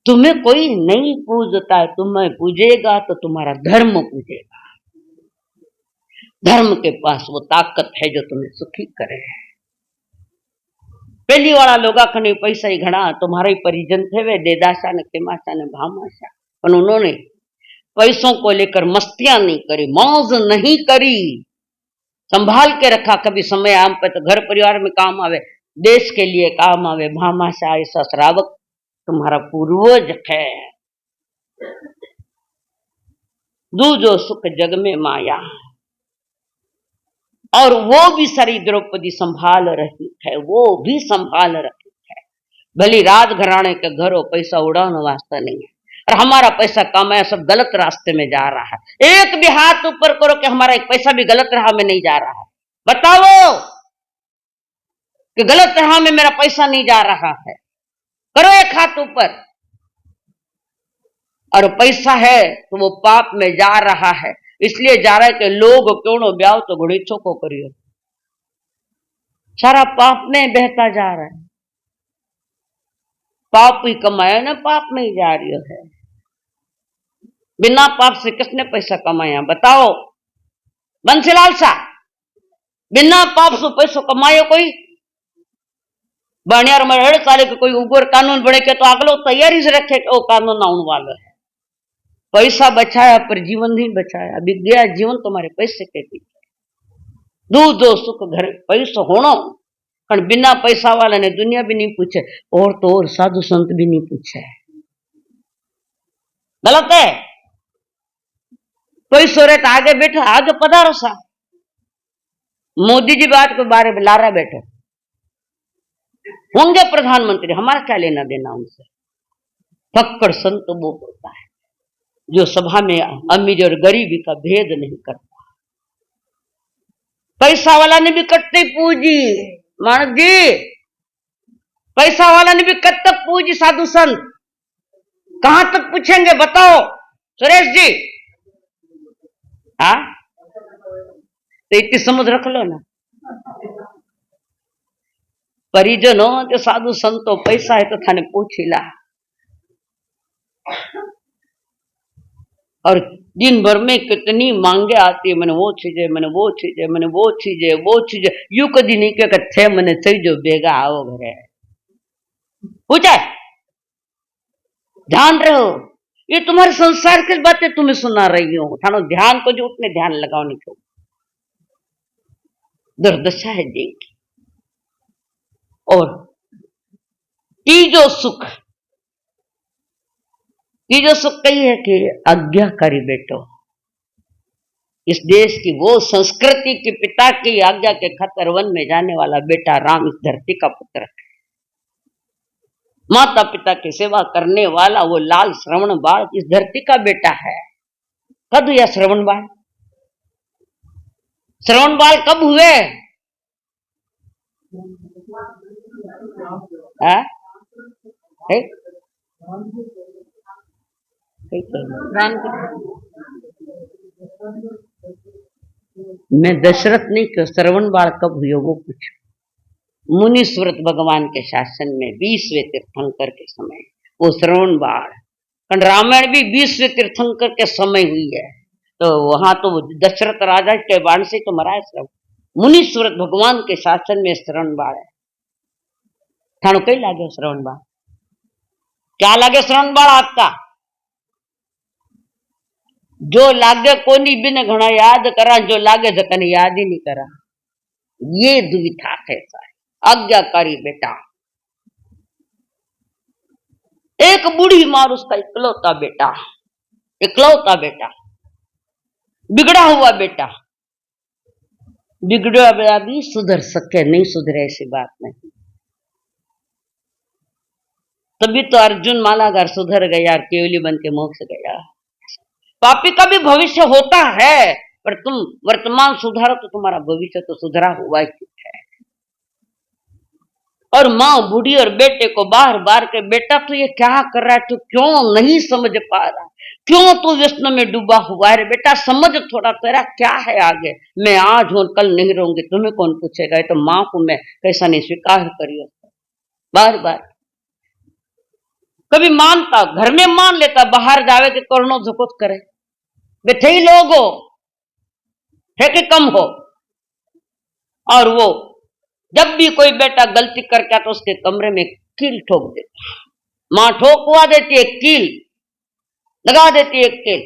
तुम्हें कोई नहीं पूजता, तुम्हें पूजेगा तो तुम्हारा धर्म पूजेगा। धर्म के पास वो ताकत है जो तुम्हें सुखी करे। पहली वाला लोगा खने पैसा ही घना तुम्हारे परिजन थे वे देदाशा ने केमाशा ने भामाशा, पर उन्होंने पैसों को लेकर मस्तियां नहीं करी, मौज नहीं करी, संभाल के रखा। कभी समय आम पे तो घर परिवार में काम आवे, देश के लिए काम आवे। भामाशा ऐसा श्रावक तुम्हारा पूर्वज है। दूजो सुख जग में माया, और वो भी सारी द्रौपदी संभाल रही है, वो भी संभाल रही है। भली राज घराने के घरों पैसा उड़ाने वास्ता नहीं है, और हमारा पैसा कमाया सब गलत रास्ते में जा रहा है। एक भी हाथ ऊपर करो कि हमारा एक पैसा भी गलत राह में नहीं जा रहा है। बताओ कि गलत राह में मेरा पैसा नहीं जा रहा है, करो एक हाथ ऊपर। और पैसा है तो वो पाप में जा रहा है, इसलिए जा रहा है कि लोग क्यों नो ब्याह तो घुड़ीचो को करियो, सारा पाप में बहता जा रहा है। पाप ही कमाया ना, पाप में ही जा रही है। बिना पाप से किसने पैसा कमाया बताओ बंसीलाल सा? बिना पाप से पैसों कमायो कोई? बाणियार में 1.5 साल के कोई उगोर कानून बने के तो अगलो तैयारी से रखे कि वो कानून आने वाला है। पैसा बचाया पर जीवन नहीं बचाया, अभी गया जीवन तुम्हारे पैसे के पीछे। दूधो सुख घर पैसो होनो, पर बिना पैसा वाला ने दुनिया भी नहीं पूछे, और तो और साधु संत भी नहीं पूछे। गलत है। पैसो रे तो आगे बैठो, आगे पधारो सा। मोदी जी बात के बारे में लारा बैठो, होंगे प्रधानमंत्री, हमारा क्या लेना देना उनसे। फक्कड़ संत वो होता है जो सभा में अमीर और गरीबी का भेद नहीं करता। पैसा वाला ने भी कट्टे पूजी मानक जी, पैसा वाला ने भी कब तक पूजी साधु संत, कहां तक पूछेंगे बताओ सुरेश जी? हाँ तो इतनी समझ रख लो ना। परिजनों जो साधु संतो पैसा है तो थाने पूछ ला, और दिन भर में कितनी मांगे आती है, मैंने वो चीजें, मैंने वो चीजें, मैंने वो चीजें, वो चीजें। यू कभी नहीं कह थे मैंने सही जो बेगा आओ घरे पूछा। ध्यान रहो, ये तुम्हारे संसार की बातें तुम्हें सुना रही हूं, थानो ध्यान को जो उतने ध्यान लगाओ नहीं को। दुर्दशा है जी। और तीजो सुख कही है कि आज्ञाकारी बेटो। इस देश की वो संस्कृति के पिता की आज्ञा के खातिर वन में जाने वाला बेटा राम इस धरती का पुत्र है। माता पिता की सेवा करने वाला वो लाल श्रवण बाल इस धरती का बेटा है। कब हुआ श्रवण बाल? श्रवण बाल कब हुए? मैं दशरथ नहीं क्यों, श्रवण बाल कब हुए वो पूछो। मुनीश्वरत भगवान के शासन में 20वें तीर्थंकर के समय वो श्रवण बाल। रामायण भी 20वें तीर्थंकर के समय हुई है, तो वहां तो दशरथ राजा के बाण से तो मरा है श्रवण। मुनीश्वरत भगवान के शासन में श्रवण बाल है। थानो कई लागे श्रवण बाल? क्या लागे श्रवण बाल आपका? जो लागे कोनी बिन घना याद करा, जो लागे जकन याद ही नहीं करा। ये दुविधा है। आज्ञाकारी बेटा, एक बूढ़ी मार उसका इकलौता बेटा, इकलौता बेटा, बिगड़ा हुआ बेटा। बिगड़ा बेटा भी सुधर सके, नहीं सुधरे ऐसी बात नहीं। तभी तो अर्जुन मालागार सुधर गया और केवली बन के मोक्ष गया। पापी का भी भविष्य होता है, पर तुम वर्तमान सुधारो तो तुम्हारा भविष्य तो सुधरा हुआ ही है। और माँ बूढ़ी और बेटे को बार बार के बेटा तू ये क्या कर रहा है, तू क्यों नहीं समझ पा रहा, क्यों तू व्यसन में डूबा हुआ है? बेटा समझ थोड़ा, तेरा क्या है आगे? मैं आज हूं कल नहीं रहूंगी, तुम्हें कौन पूछेगा? ये तो माँ को मैं कैसा नहीं स्वीकार करियो बार बार। कभी मानता, घर में मान लेता, बाहर जावे के करोड़ों झुकुत करे। बेटे ही लोग हो है कि कम हो। और वो जब भी कोई बेटा गलती करके आता तो उसके कमरे में कील ठोक देता, माँ ठोकवा देती है कील, लगा देती है कील।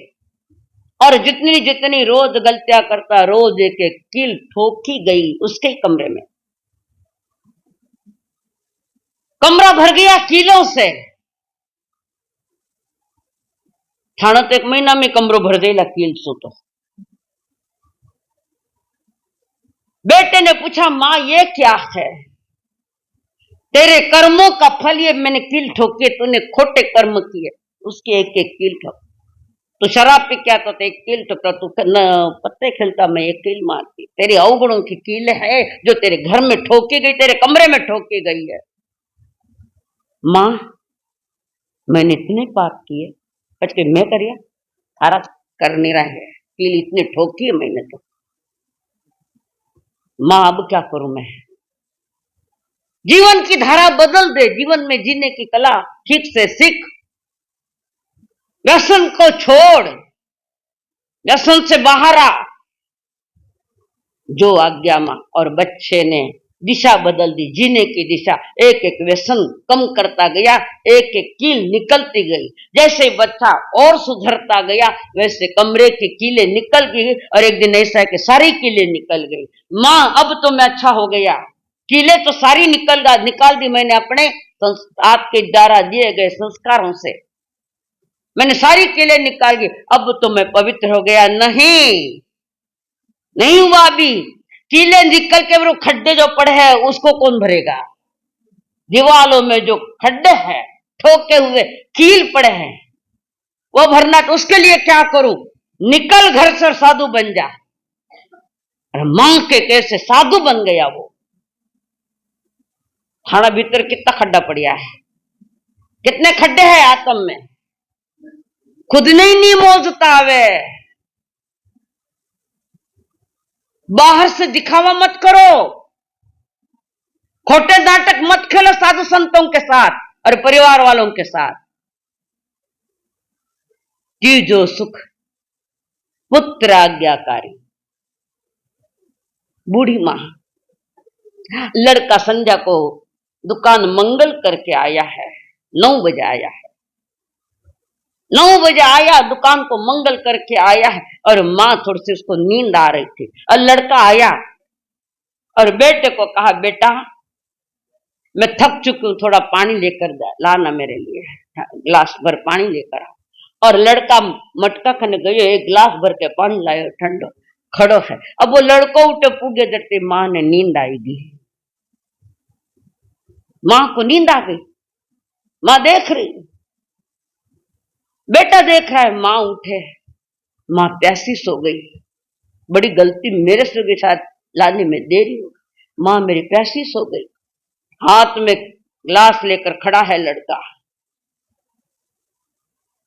और जितनी जितनी रोज गलतियां करता रोज एक एक कील ठोकी गई उसके कमरे में। कमरा भर गया कीलों से। थाना तो 1 महीना में कमरो भर देला कील सो। तो बेटे ने पूछा, माँ ये क्या है? तेरे कर्मों का फल ये, मैंने कील ठोकी, तूने खोटे कर्म किए, उसकी एक एक कील ठोक। तो शराब पी क्या तो एक कील ठोकता, तू पत्ते खेलता, मैं एक कील मारती। तेरी अवगुणों की कील है जो तेरे घर में ठोकी गई, तेरे कमरे में ठोकी गई है। माँ मैंने इतने पाप किए, बच के मैं करिया थारा कर नहीं रहा है, कील इतने ठोकी है मैंने तो। माँ अब क्या करूं मैं? जीवन की धारा बदल दे, जीवन में जीने की कला ठीक से सीख, व्यसन को छोड़, व्यसन से बाहर आ। जो आज्ञा मां। और बच्चे ने दिशा बदल दी, जीने की दिशा। एक एक व्यसन कम करता गया, एक एक कील निकलती गई। जैसे बच्चा और सुधरता गया वैसे कमरे की कीलें निकल गई। और एक दिन ऐसा है कि सारी कीलें निकल गई। माँ अब तो मैं अच्छा हो गया, कीलें तो सारी निकाल दी मैंने अपने आपके द्वारा दिए गए संस्कारों से, मैंने सारी कीलें निकाल दी, अब तो मैं पवित्र हो गया। नहीं, नहीं हुआ अभी। कीले निकल के वो खड्डे जो पड़े हैं उसको कौन भरेगा? दीवालों में जो खड्डे हैं, ठोके हुए कील पड़े हैं, वो भरना। तो उसके लिए क्या करूं? निकल घर से, साधु बन जा। मां के कैसे साधु बन गया वो। थाना भीतर कितना खड्डा पड़िया है, कितने खड्डे हैं आत्म में, खुद नहीं मोजता वे। बाहर से दिखावा मत करो, खोटे नाटक मत खेलो साधु संतों के साथ और परिवार वालों के साथ। जी जो सुख पुत्र आज्ञाकारी। बूढ़ी मां, लड़का संध्या को दुकान मंगल करके आया है, 9 बजे आया है, 9 बजे आया, दुकान को मंगल करके आया है। और मां थोड़ी सी उसको नींद आ रही थी। और लड़का आया और बेटे को कहा, बेटा मैं थक चुकी हूं, थोड़ा पानी लेकर लाना मेरे लिए, गिलास भर पानी लेकर आ। और लड़का मटका खने गयो, 1 गिलास भर के पानी लायो, ठंडो खड़ो है। अब वो लड़को उठे पूगे जड़ते, मां ने नींद आएगी, मां को नींद आ गई। मां देख रही, बेटा देख रहा है, मां उठे, मां प्यासी सो गई। बड़ी गलती मेरे से के साथ लाने में देरी हो गई, मां मेरी प्यासी सो गई। हाथ में गिलास लेकर खड़ा है लड़का,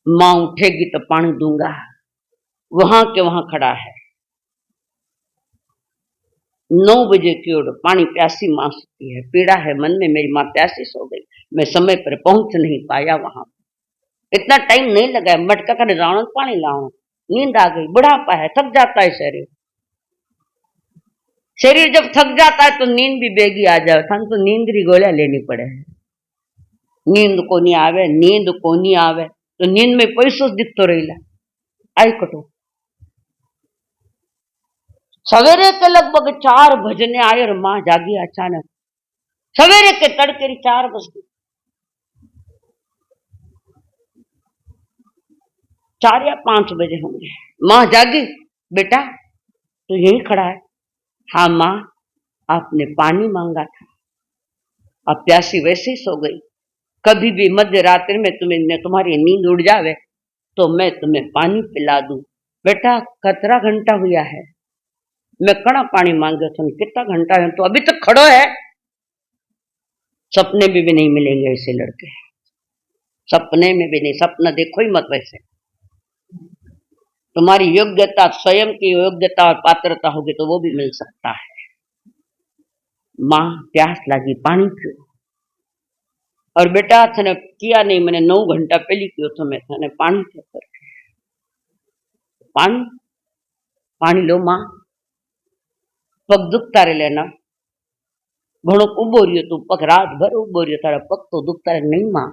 मां उठेगी तो पानी दूंगा, वहां के वहां खड़ा है। 9 बजे की ओर पानी, प्यासी मां सोती है, पीड़ा है मन में, मेरी मां प्यासी सो गई, मैं समय पर पहुंच नहीं पाया वहां। इतना टाइम नहीं लगा, मटका कर जाओ पानी लाओ, नींद आ गई। बुढ़ापा है, थक जाता है शरीर, शरीर जब थक जाता है तो नींद भी बेगी आ जाए। थान तो नींद री गोलियां लेनी पड़े है, नींद को नहीं आवे, नींद को नहीं आवे तो नींद में पैसो दिखतो रहीला। आई कटो सवेरे के लगभग 4 बजने आए और मां जागी अचानक, सवेरे के तड़के 4 बजे, 4 या 5 बजे होंगे। मां जागी, बेटा तो यही खड़ा है? हाँ मां, आपने पानी मांगा था, अब प्यासी वैसे ही सो गई। कभी भी मध्य रात्रि में तुम्हारी नींद उड़ जावे तो मैं तुम्हें पानी पिला दूं। बेटा कतरा घंटा हुआ है, मैं कड़ा पानी मांगे थे, कितना घंटा है, तो अभी तक खड़ो है। सपने में भी नहीं मिलेंगे ऐसे लड़के, सपने में भी नहीं। सपना देखो ही मत वैसे। तुम्हारी योग्यता, स्वयं की योग्यता और पात्रता होगी तो वो भी मिल सकता है। मां प्यास लगी, पानी पियो। और बेटा थने किया नहीं, मैंने 9 घंटा पहले कियो तो मैं थने पानी पियो करके, पानी पानी लो मां, पग दुखता रहे लेना, घणो उबो रहियो तू पग रात भर उबो रहियो, तारा पग तो दुखता है। नहीं माँ,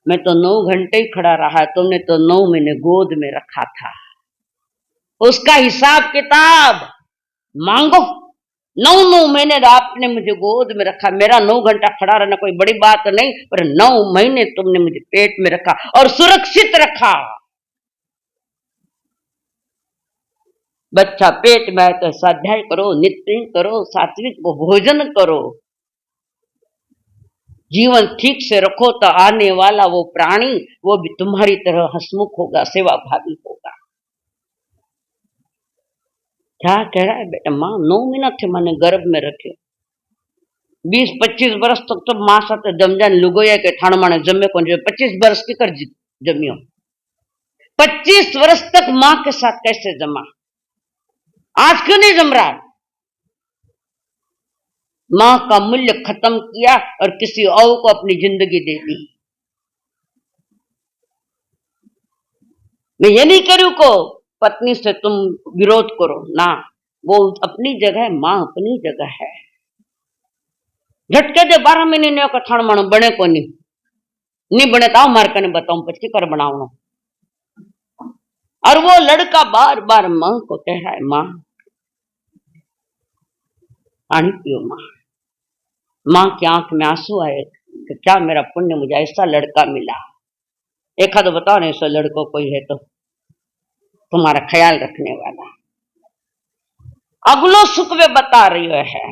मैं तो 9 घंटे ही खड़ा रहा, तुमने तो 9 महीने गोद में रखा था, उसका हिसाब किताब मांगो। 9 महीने आपने मुझे गोद में रखा, मेरा 9 घंटा खड़ा रहना कोई बड़ी बात नहीं, पर 9 महीने तुमने मुझे पेट में रखा और सुरक्षित रखा। बच्चा पेट में आए तो स्वाध्याय करो, नित्य करो, सात्विक भोजन करो, जीवन ठीक से रखो तो आने वाला वो प्राणी वो भी तुम्हारी तरह हंसमुख होगा, सेवा भावी होगा। क्या कह रहा है बेटा? माँ 9 महीना थे मैंने गर्भ में रखे, 20-25 वर्ष तक तो माँ साथ जमजान लुगोया के ठाण माने जमे कौन, 25 वर्ष की कर जमियो, 25 वर्ष तक माँ के साथ कैसे जमा? आज क्यों नहीं जम रहा? माँ का मूल्य खत्म किया और किसी और को अपनी जिंदगी दे दी। मैं ये नहीं करूं को पत्नी से तुम विरोध करो ना, वो अपनी जगह है, माँ अपनी जगह है। झटके दे 12 महीने ने कथाण मानो बने को नहीं बने तो मार कने बताऊं पची कर बनावनो। और वो लड़का बार बार माँ को कह रहा है, माँ पानी पियो, माँ की आंख में आंसू आए कि क्या मेरा पुण्य, मुझे ऐसा लड़का मिला। एक आध बताओ ना ऐसा लड़कों कोई है तो तुम्हारा ख्याल रखने वाला। अगलो सुख वे बता रही है,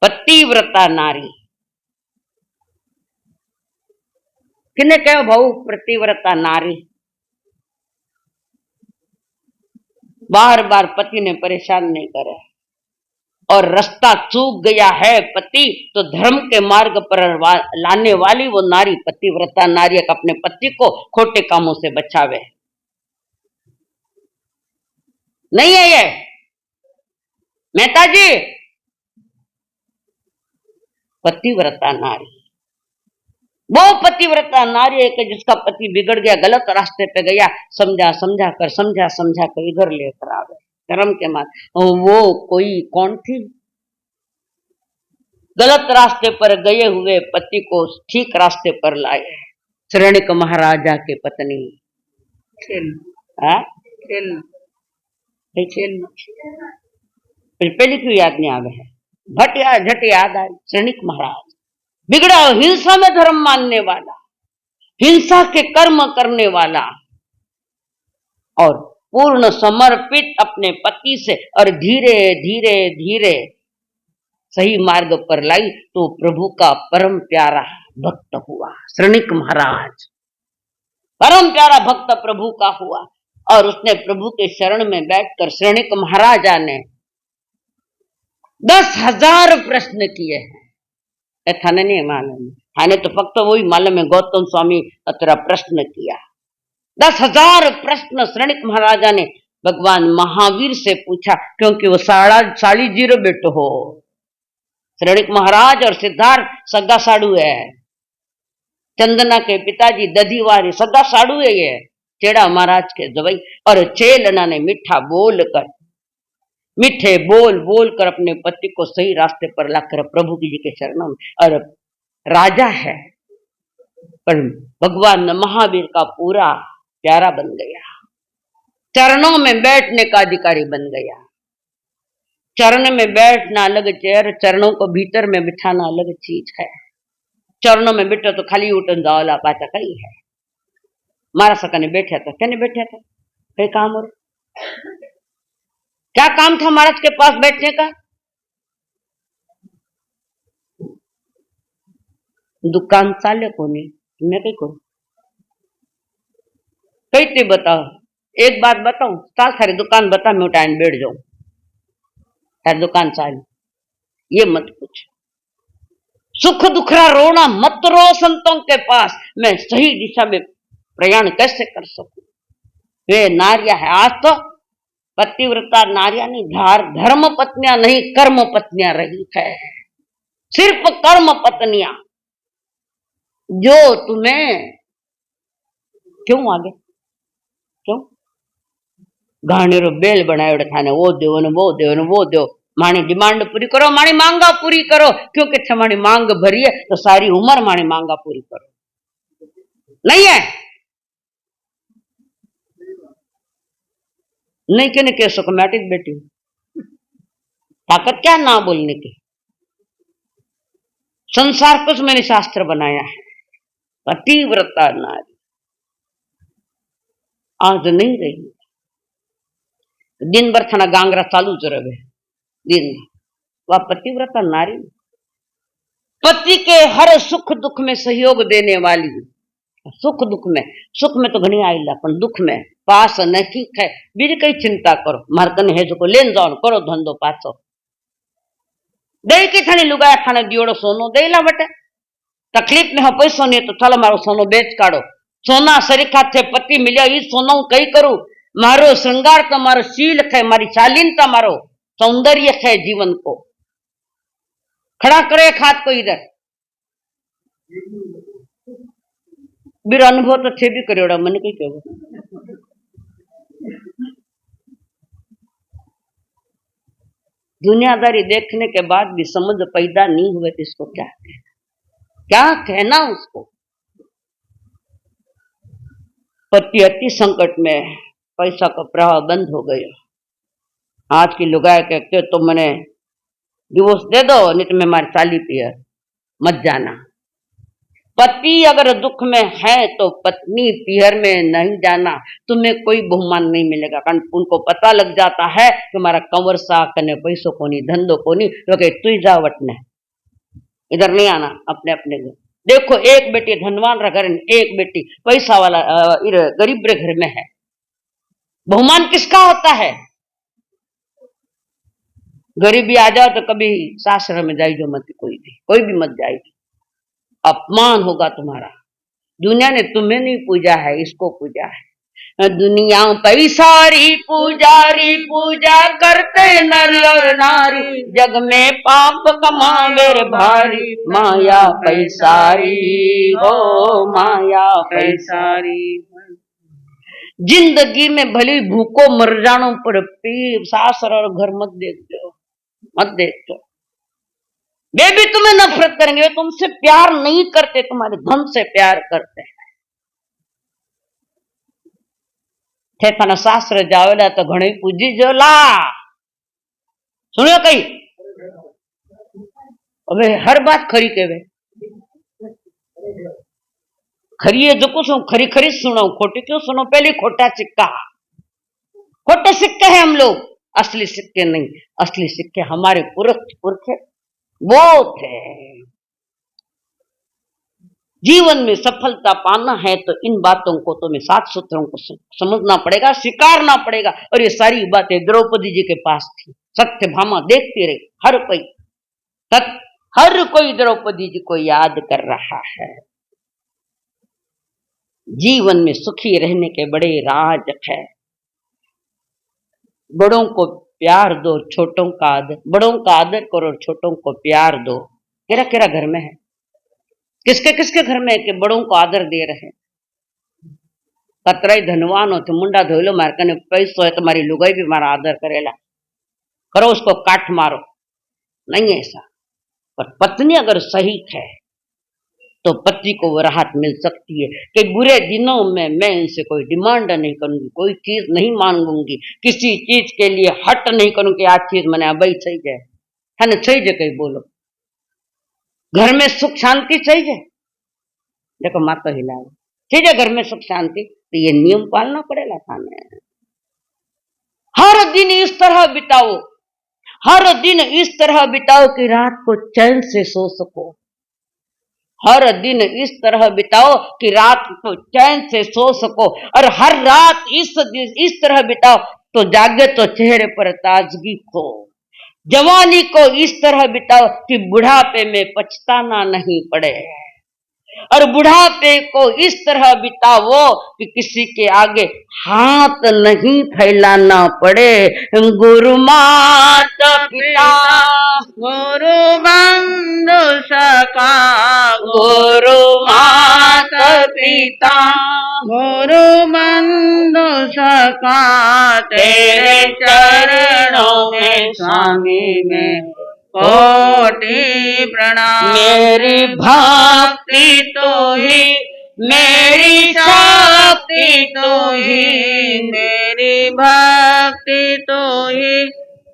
पतिव्रता नारी। किने कहो भाऊ पतिव्रता नारी? बार बार पति ने परेशान नहीं करे और रास्ता चूक गया है पति तो धर्म के मार्ग पर लाने वाली वो नारी पतिव्रता नारी अपने पति को खोटे कामों से बचावे। नहीं है ये मेहता जी? पतिव्रता नारी वो पतिव्रता नारी है कि जिसका पति बिगड़ गया, गलत रास्ते पे गया, समझा समझा कर इधर लेकर आवे धर्म के मार्ग। वो कोई कौन थी? गलत रास्ते पर गए हुए पति को ठीक रास्ते पर लाए। श्रेणिक महाराजा के पत्नी पहले क्यों याद नहीं आवे है? झट याद आए। श्रेणिक महाराज बिगड़ा, हिंसा में धर्म मानने वाला, हिंसा के कर्म करने वाला और पूर्ण समर्पित अपने पति से और धीरे धीरे धीरे सही मार्ग पर लाई तो प्रभु का परम प्यारा भक्त हुआ। श्रेणिक महाराज परम प्यारा भक्त प्रभु का हुआ और उसने प्रभु के शरण में बैठकर श्रेणिक महाराजा ने 10,000 प्रश्न किए हैं। थाने नहीं मालूम, थाने तो फक्त वही मालूम है गौतम स्वामी अतरा प्रश्न किया। 10,000 प्रश्न श्रेणिक महाराजा ने भगवान महावीर से पूछा, क्योंकि वो साड़ी जीरो बेटो हो। श्रेणिक महाराज और सिद्धार्थ सगा साड़ू है। चंदना के पिताजी दधीवारी सगा साड़ू है ये, चेड़ा महाराज के जवई। और चेलना ने मीठे बोल बोल कर अपने पति को सही रास्ते पर लाकर प्रभु जी के चरणों में, और राजा है पर भगवान महावीर का पूरा प्यारा बन गया, चरणों में बैठने का अधिकारी बन गया। चरण में बैठना अलग चेयर, चरणों को भीतर में बिठाना अलग चीज है। चरणों में बैठो तो खाली उठन जाओला पाचा कई है। मारा सका ने बैठा था, क्या नहीं बैठा था? कई काम हो, क्या काम था महाराज के पास बैठने का? दुकान चाले को नहीं, मैं कहीं करूं कैसे बताओ? एक बात बताऊं, साल सारी दुकान बता, मैं उठाने बैठ जाऊं, सारी दुकान चालू, ये मत पूछ। सुख दुखरा रोना मत रो संतों के पास, मैं सही दिशा में प्रयाण कैसे कर सकूं? वे नारिया है आज तो पतिव्रता नारियां नहीं, धर्म पत्नियां नहीं कर्म पत्नियां रही है। सिर्फ कर्म पत्नियां जो तुम्हें क्यों आगे क्यों गाने रो बेल बनाए था ने वो दो ने वो दो ने वो दो, माणी डिमांड पूरी करो, माणी मांगा पूरी करो, क्योंकि थे माणी मांग भरी है तो सारी उम्र माणी मांगा पूरी करो। नहीं है, नहीं कहने कह सको मैटिक बेटी, ताकत क्या ना बोलने की। संसार कुछ मैंने शास्त्र बनाया है, पतिव्रता नारी आज नहीं रही। दिन भर थाना गांगरा चालू च रहे दिन, वह पतिव्रता नारी, पति के हर सुख दुख में सहयोग देने वाली। सुख दुख में, सुख में तो घनी आईला, पण दुख में पास नहीं है, बीजी कई चिंता करो, मार कने है जो लेन जाओ करो धंधो पाछो दे की थाने लुगाया थाने दियोड़ो सोनो देला बटे, तकलीफ में हो पैसो नहीं तो चलो मारो सोनो बेच काढ़ो, सोना सरीखा थे पति मिलिया ई सोनो कई करूं, मारो श्रृंगार तो मारो शील है, मारी शालीनता मारो सौंदर्य है जीवन को। खड़ा करे खात को इधर बीरो अनुभव तो थे भी करेड़ा मन कई कहू। दुनियादारी देखने के बाद भी समझ पैदा नहीं हुए तो इसको क्या कहना उसको। पति अति संकट में, पैसा का प्रवाह बंद हो गया। आज की लुगाई कहते तो मैंने डिवोर्स दे दो, नहीं तो मैं मारी चाली पियर मत जाना। पति अगर दुख में है तो पत्नी पिहर में नहीं जाना, तुम्हें कोई बहुमान नहीं मिलेगा, कारण उनको पता लग जाता है कि हमारा कंवर सा कने पैसों को नहीं धंधो को नहीं, तो कहे तू जा वटने, इधर नहीं आना अपने अपने घर। देखो एक बेटी धनवान रा घर, एक बेटी पैसा वाला गरीब रे घर में है, बहुमान किसका होता है? गरीबी आ जाओ तो कभी सासरा में जाइजो मत, कोई भी मत जाएगी, अपमान होगा तुम्हारा। दुनिया ने तुम्हें नहीं पूजा है, इसको पूजा है। दुनिया पैसारी पुजारी पूजा करते नर और नारी, जग में पाप कमावे भारी, माया पैसारी हो माया पैसारी। जिंदगी में भली भूखो मर जानो पर पीर सासर और घर मत देखते, मत देखते। वे भी तुम्हें नफरत करेंगे, वे तुमसे प्यार नहीं करते, तुम्हारे धन से प्यार करते हैं। थे थाना शास्त्र जावेला तो घणी पूजी जोला, सुनियो कई अबे हर बात खरी केवे, खरी है जो कुछ खरी खरी सुनो, खोटी क्यों सुनो? पहले खोटा सिक्का, खोटे सिक्के हैं हम लोग, असली सिक्के नहीं। असली सिक्के हमारे पुरख वो थे। जीवन में सफलता पाना है तो इन बातों को तुम्हें 7 सूत्रों को समझना पड़ेगा, स्वीकारना पड़ेगा। और ये सारी बातें द्रौपदी जी के पास थी। सत्यभामा देखती रही, हर कोई द्रौपदी जी को याद कर रहा है। जीवन में सुखी रहने के बड़े राज है। बड़ों को प्यार दो, छोटों का आदर, बड़ों का आदर करो, छोटों को प्यार दो। केरा केरा घर में है, किसके किसके घर में है कि बड़ों को आदर दे रहे? कतराई धनवान हो तो मुंडा धोलो, मार कने पैसो है तुम्हारी लुगाई भी मारा आदर करेला, करो उसको काट मारो, नहीं है ऐसा। पर पत्नी अगर सही है तो पति को वो राहत मिल सकती है कि बुरे दिनों में मैं इनसे कोई डिमांड नहीं करूंगी, कोई चीज नहीं मांगूंगी, किसी चीज के लिए हट नहीं करूंगी। आज चीज मैंने अभी चाहिए है ना, चाहिए कहीं बोलो, घर में सुख शांति चाहिए, देखो माँ तो हिला चाहिए घर में सुख शांति, तो ये नियम पालना पड़ेगा। थाने हर दिन इस तरह बिताओ, हर दिन इस तरह बिताओ कि रात को चैन से सो सको। हर दिन इस तरह बिताओ कि रात को चैन से सो सको, और हर रात इस तरह बिताओ तो जागे तो चेहरे पर ताजगी हो। जवानी को इस तरह बिताओ कि बुढ़ापे में पछताना नहीं पड़े, और बुढ़ापे को इस तरह बिताओ कि किसी के आगे हाथ नहीं फैलाना पड़े। गुरु माता पिता गुरु बंधु सखा, गुरु माता पिता गुरु बंधु सका, तेरे चरणों में स्वामी में कोटि प्रणाम। मेरी भक्ति तो ही मेरी शक्ति तो ही, मेरी भक्ति तो ही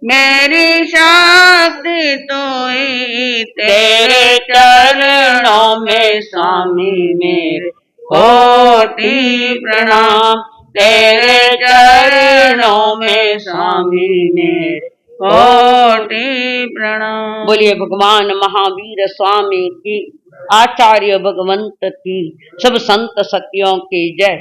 मेरी शक्ति तो ही, तेरे चरणों में स्वामी मेरे कोटि प्रणाम। तेरे चरणों में स्वामी मेरे कोटि प्रणाम। बोलिए भगवान महावीर स्वामी की, आचार्य भगवंत की, सब संत सखियों की जय।